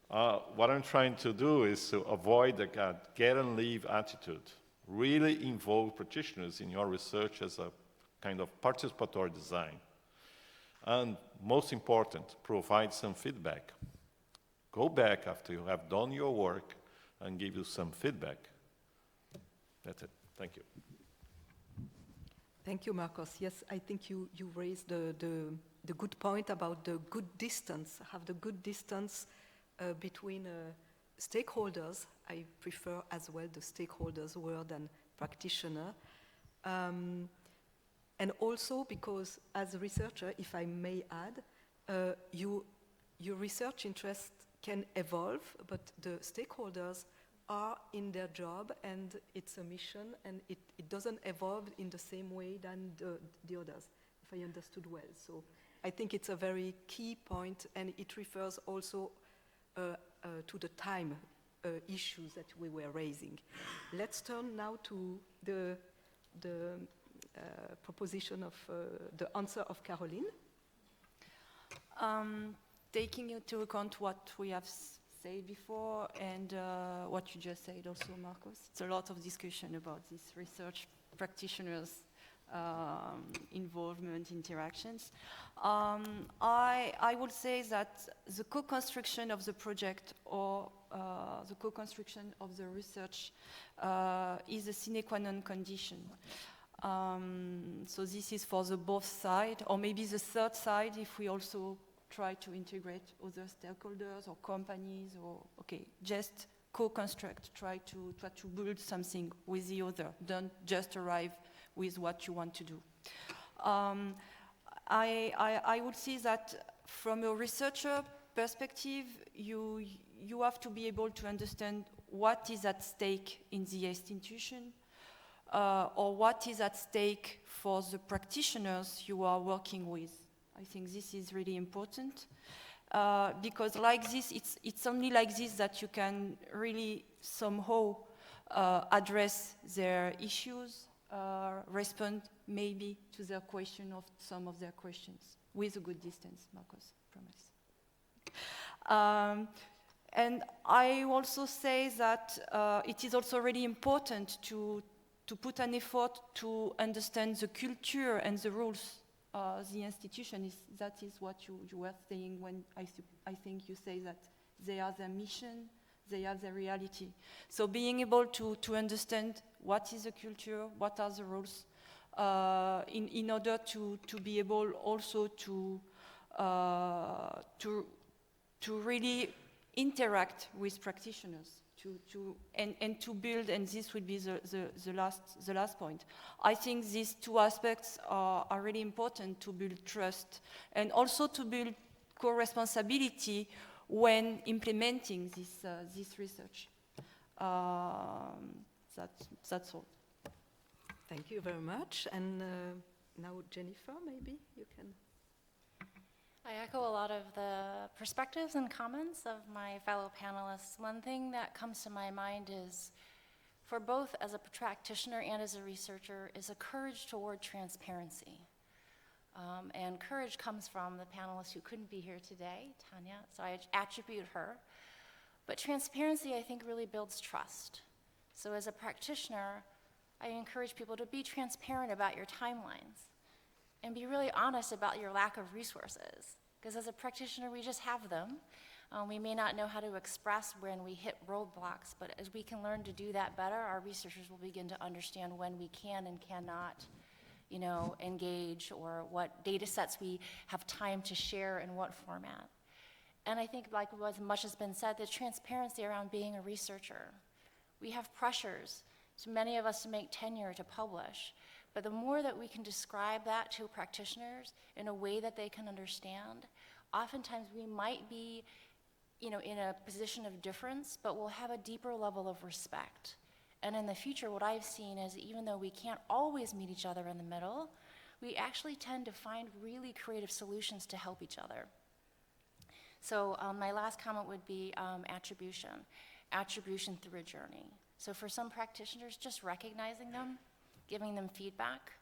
what I'm trying to do is to avoid the get and leave attitude. Really involve practitioners in your research as a kind of participatory design. And most important, provide some feedback. Go back after you have done your work and give you some feedback. That's it. Thank you. Thank you, Marcos. Yes, I think you raised the good point about the good distance, have the good distance between stakeholders. I prefer as well the stakeholders word than practitioner. And also because as a researcher, if I may add, your research interest can evolve, but the stakeholders are in their job and it's a mission and it doesn't evolve in the same way than the others, if I understood well. So I think it's a very key point, and it refers also to the time issues that we were raising. Let's turn now to the proposition of the answer of Caroline. Taking into account what we have said before and what you just said also, Marcos, it's a lot of discussion about these research practitioners' involvement, interactions. I would say that the co-construction of the project or the co-construction of the research is a sine qua non condition. So this is for the both side, or maybe the third side if we also try to integrate other stakeholders or companies, or okay, just co-construct, try to build something with the other. Don't just arrive with what you want to do. I would say that from a researcher perspective, you have to be able to understand what is at stake in the institution, or what is at stake for the practitioners you are working with. I think this is really important, because like this, it's only like this that you can really somehow address their issues, respond maybe to their question of some of their questions with a good distance, Marcos, promise. And I also say that it is also really important to put an effort to understand the culture and the rules the institution is. That is what you were saying when I think you say that they are their mission, they are their reality. So being able to understand what is the culture, what are the rules, in order to be able also to really interact with practitioners, and to build, and this would be the last point. I think these two aspects are really important to build trust and also to build co-responsibility when implementing this research. That's all. Thank you very much. And now Jennifer, maybe you can. I echo a lot of the perspectives and comments of my fellow panelists. One thing that comes to my mind is, for both as a practitioner and as a researcher, is a courage toward transparency. And courage comes from the panelist who couldn't be here today, Tanya, so I attribute her. But transparency, I think, really builds trust. So as a practitioner, I encourage people to be transparent about your timelines and be really honest about your lack of resources. Because as a practitioner, we just have them. We may not know how to express when we hit roadblocks, but as we can learn to do that better, our researchers will begin to understand when we can and cannot, engage, or what data sets we have time to share in what format. And I think, like what much has been said, the transparency around being a researcher. We have pressures, so many of us, to make tenure, to publish. But the more that we can describe that to practitioners in a way that they can understand, oftentimes we might be, in a position of difference, but we'll have a deeper level of respect. And in the future, what I've seen is even though we can't always meet each other in the middle, we actually tend to find really creative solutions to help each other. So my last comment would be attribution through a journey. So for some practitioners, just recognizing them, giving them feedback,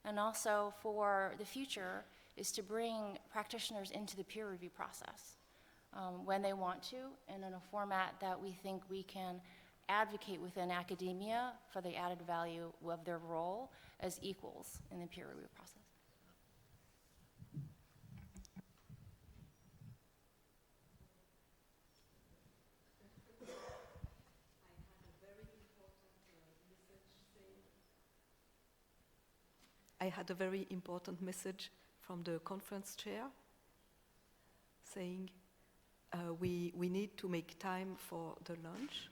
and also for the future is to bring practitioners into the peer review process when they want to, and in a format that we think we can advocate within academia for the added value of their role as equals in the peer review process. I had a very important message from the conference chair saying we need to make time for the lunch.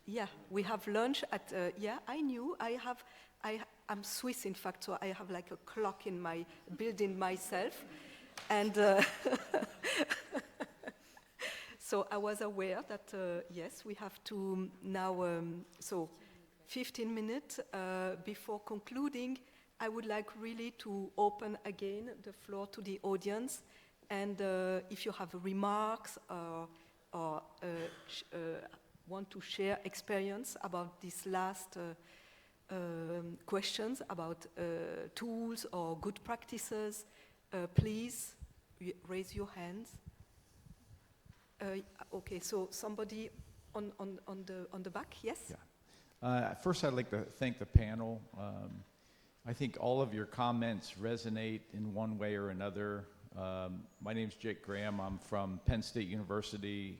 Yeah, we have lunch at, I knew, I'm Swiss in fact, so I have like a clock in my building myself. And so I was aware that, yes, we have to now, so 15 minutes before concluding, I would like really to open again the floor to the audience. And if you have remarks or want to share experience about these last questions about tools or good practices, please raise your hands. Okay, so somebody on the back, yes? Yeah. First, I'd like to thank the panel. I think all of your comments resonate in one way or another. My name's Jake Graham. I'm from Penn State University.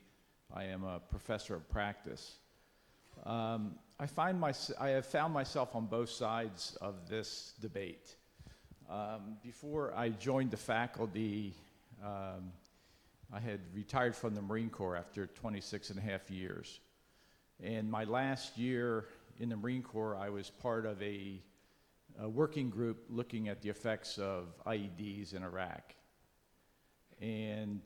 I am a professor of practice. I have found myself on both sides of this debate. Before I joined the faculty, I had retired from the Marine Corps after 26 and a half years. And my last year in the Marine Corps, I was part of a working group looking at the effects of IEDs in Iraq. And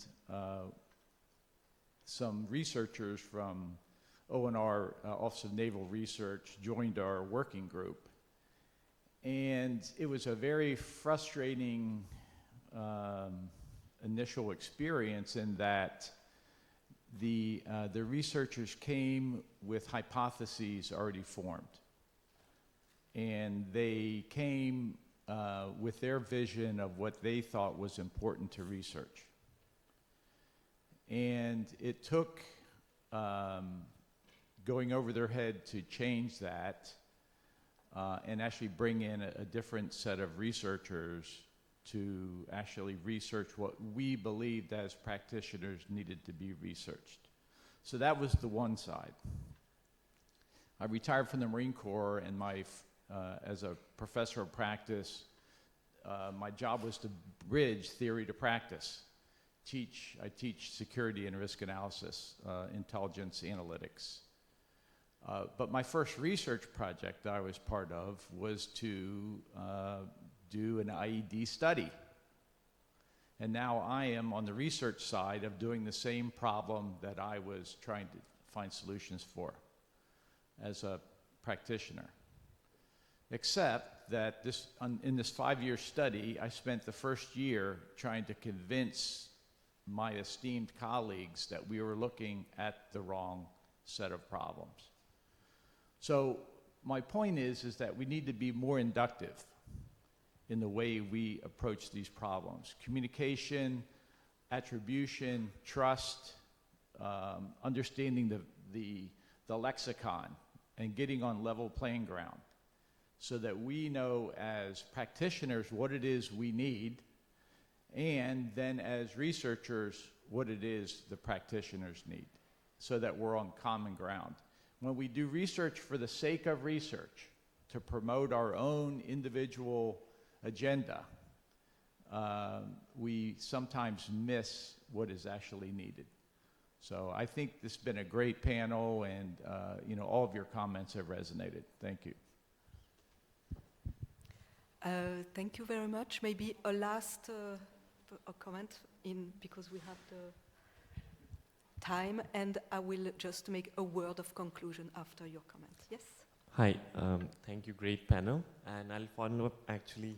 some researchers from ONR, Office of Naval Research, joined our working group. And it was a very frustrating initial experience in that the researchers came with hypotheses already formed. And they came with their vision of what they thought was important to research. And it took going over their head to change that and actually bring in a different set of researchers to actually research what we believed as practitioners needed to be researched. So that was the one side. I retired from the Marine Corps, and as a professor of practice, my job was to bridge theory to practice. I teach security and risk analysis, intelligence analytics. But my first research project that I was part of was to do an IED study. And now I am on the research side of doing the same problem that I was trying to find solutions for as a practitioner. Except that in this 5-year study, I spent the first year trying to convince my esteemed colleagues that we were looking at the wrong set of problems. So my point is that we need to be more inductive in the way we approach these problems. Communication, attribution, trust, understanding the lexicon, and getting on level playing ground so that we know as practitioners what it is we need, and then as researchers what it is the practitioners need, so that we're on common ground. When we do research for the sake of research, to promote our own individual agenda, we sometimes miss what is actually needed. So I think this has been a great panel, and all of your comments have resonated. Thank you. Thank you very much. Maybe a last a comment because we have the time, and I will just make a word of conclusion after your comment. Yes? Hi, thank you, great panel. And I'll follow up actually,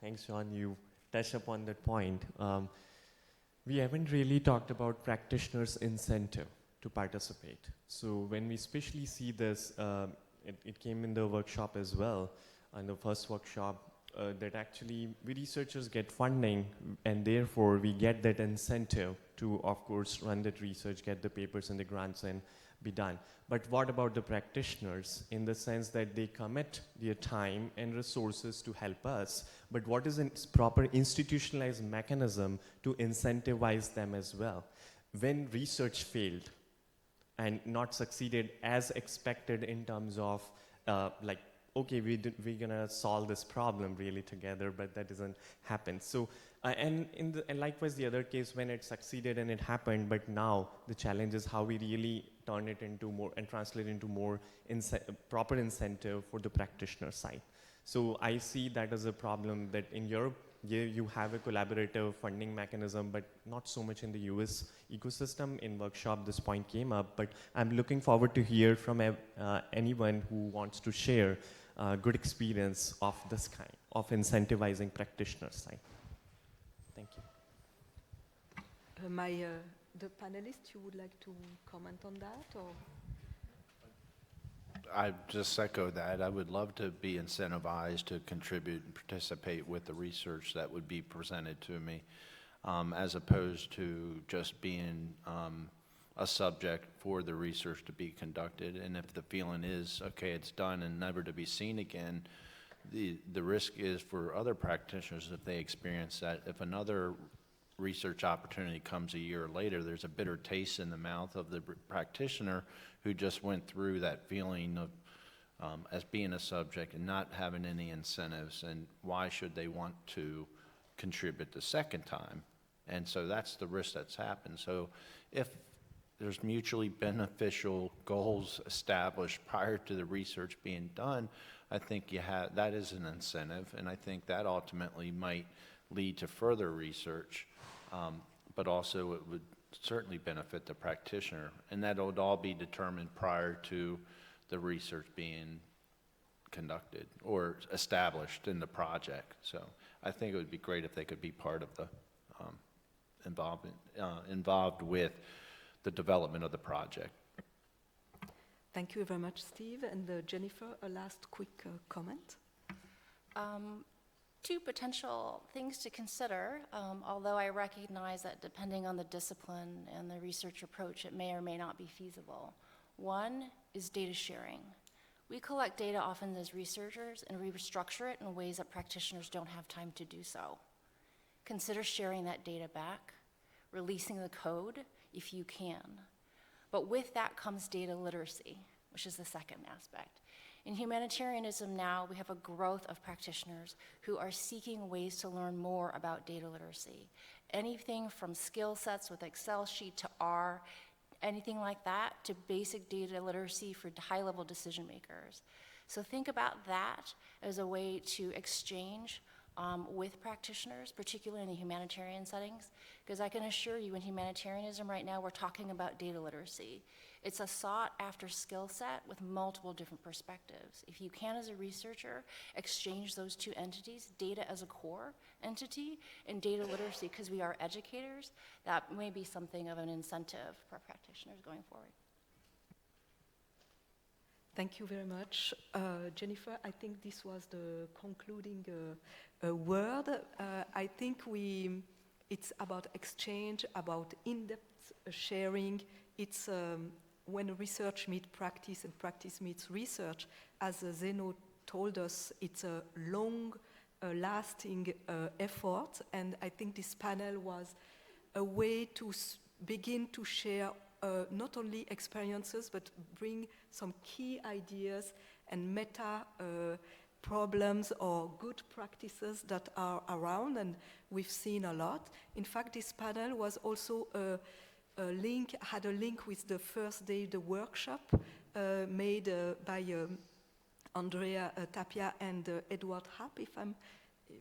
thanks John, you touched upon that point. We haven't really talked about practitioners' incentive to participate. So when we especially see this, it came in the workshop as well, in the first workshop, that actually we researchers get funding, and therefore we get that incentive to, of course, run that research, get the papers and the grants and be done. But what about the practitioners, in the sense that they commit their time and resources to help us, but what is a proper institutionalized mechanism to incentivize them as well? When research failed and not succeeded as expected in terms of okay, we're gonna solve this problem really together, but that doesn't happen. So, and likewise the other case when it succeeded and it happened, but now the challenge is how we really turn it into more and translate into more proper incentive for the practitioner side. So I see that as a problem that in Europe, you have a collaborative funding mechanism, but not so much in the US ecosystem. In workshop, this point came up, but I'm looking forward to hear from anyone who wants to share good experience of this kind, of incentivizing practitioners side. Thank you. The panelists, you would like to comment on that, or? I just echo that. I would love to be incentivized to contribute and participate with the research that would be presented to me, as opposed to just being a subject for the research to be conducted. And if the feeling is, okay, it's done and never to be seen again, the risk is for other practitioners, if they experience that, if another research opportunity comes a year later, there's a bitter taste in the mouth of the practitioner who just went through that feeling of as being a subject and not having any incentives, and why should they want to contribute the second time? And so that's the risk that's happened. So if there's mutually beneficial goals established prior to the research being done, I think that is an incentive, and I think that ultimately might lead to further research, but also it would certainly benefit the practitioner, and that would all be determined prior to the research being conducted or established in the project. So I think it would be great if they could be part of the involved with the development of the project. Thank you very much, Steve. And Jennifer, a last quick comment. Two potential things to consider, although I recognize that depending on the discipline and the research approach, it may or may not be feasible. One is data sharing. We collect data often as researchers, and we restructure it in ways that practitioners don't have time to do so. Consider sharing that data back, releasing the code if you can. But with that comes data literacy, which is the second aspect. In humanitarianism now, we have a growth of practitioners who are seeking ways to learn more about data literacy. Anything from skill sets with Excel sheet to R, anything like that, to basic data literacy for high-level decision makers. So think about that as a way to exchange with practitioners, particularly in the humanitarian settings, because I can assure you in humanitarianism right now, we're talking about data literacy. It's a sought-after skill set with multiple different perspectives. If you can, as a researcher, exchange those two entities, data as a core entity and data literacy, because we are educators, that may be something of an incentive for practitioners going forward. Thank you very much. Jennifer, I think this was the concluding word. I think It's about exchange, about in-depth sharing. It's when research meets practice and practice meets research. As Zeno told us, it's a long, lasting effort, and I think this panel was a way to begin to share not only experiences, but bring some key ideas and meta problems or good practices that are around, and we've seen a lot. In fact, this panel was also had a link with the first day, the workshop made by Andrea Tapia and Edward Happ, if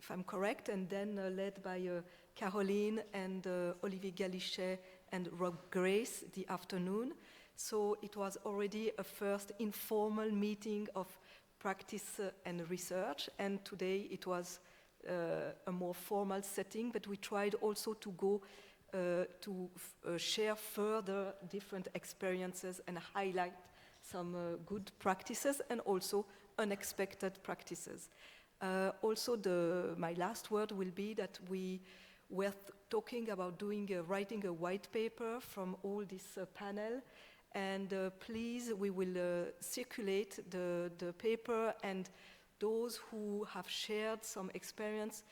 I'm correct, and then led by Caroline and Olivier Galichet and Rob Grace the afternoon. So it was already a first informal meeting of practice and research, and today it was a more formal setting, but we tried also to go to share further different experiences and highlight some good practices and also unexpected practices. Also, my last word will be that we were talking about writing a white paper from all this panel, and please, we will circulate the paper, and those who have shared some experience,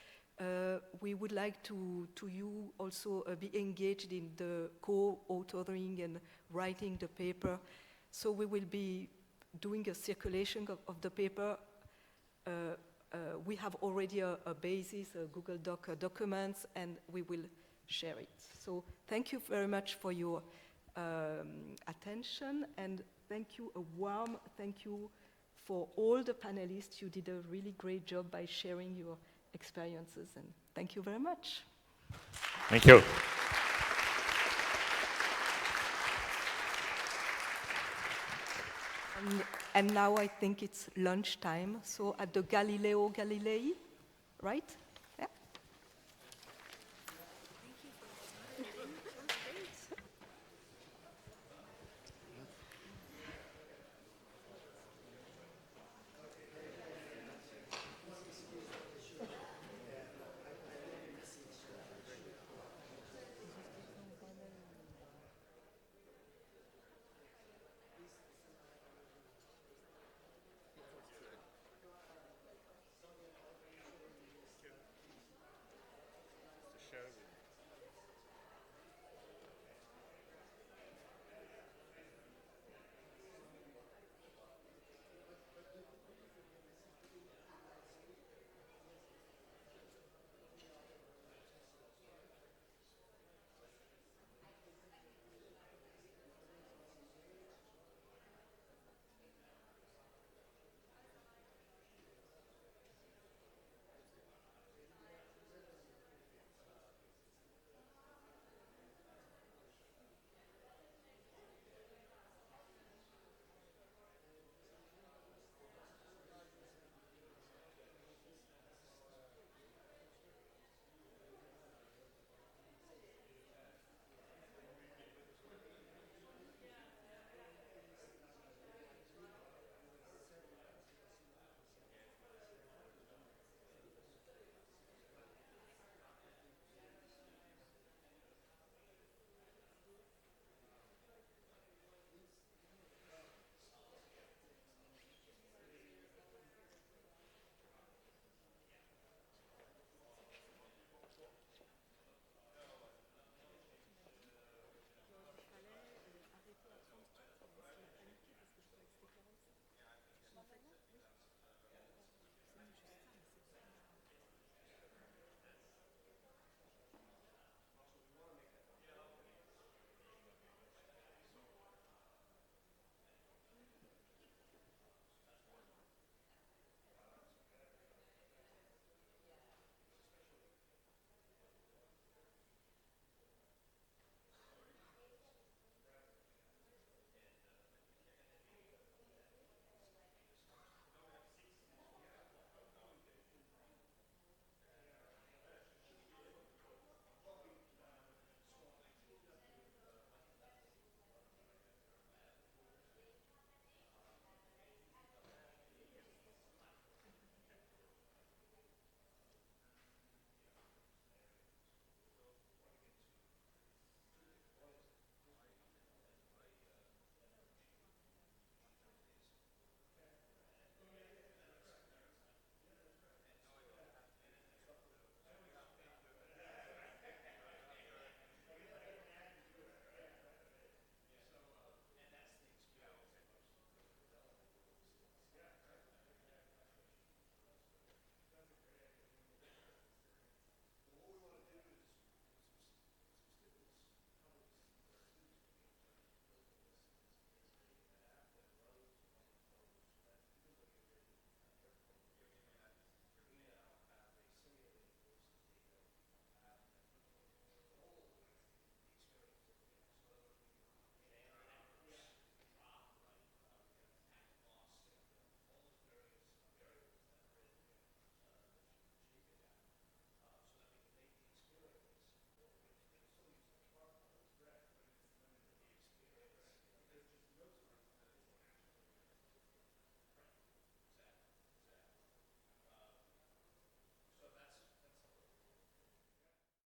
we would like to you also be engaged in the co-authoring and writing the paper. So we will be doing a circulation of the paper. We have already a basis, a Google Doc documents, and we will share it. So thank you very much for your attention, and thank you, a warm thank you for all the panelists. You did a really great job by sharing your experiences, and thank you very much. Thank you. And now I think it's lunchtime, so at the Galileo Galilei, right?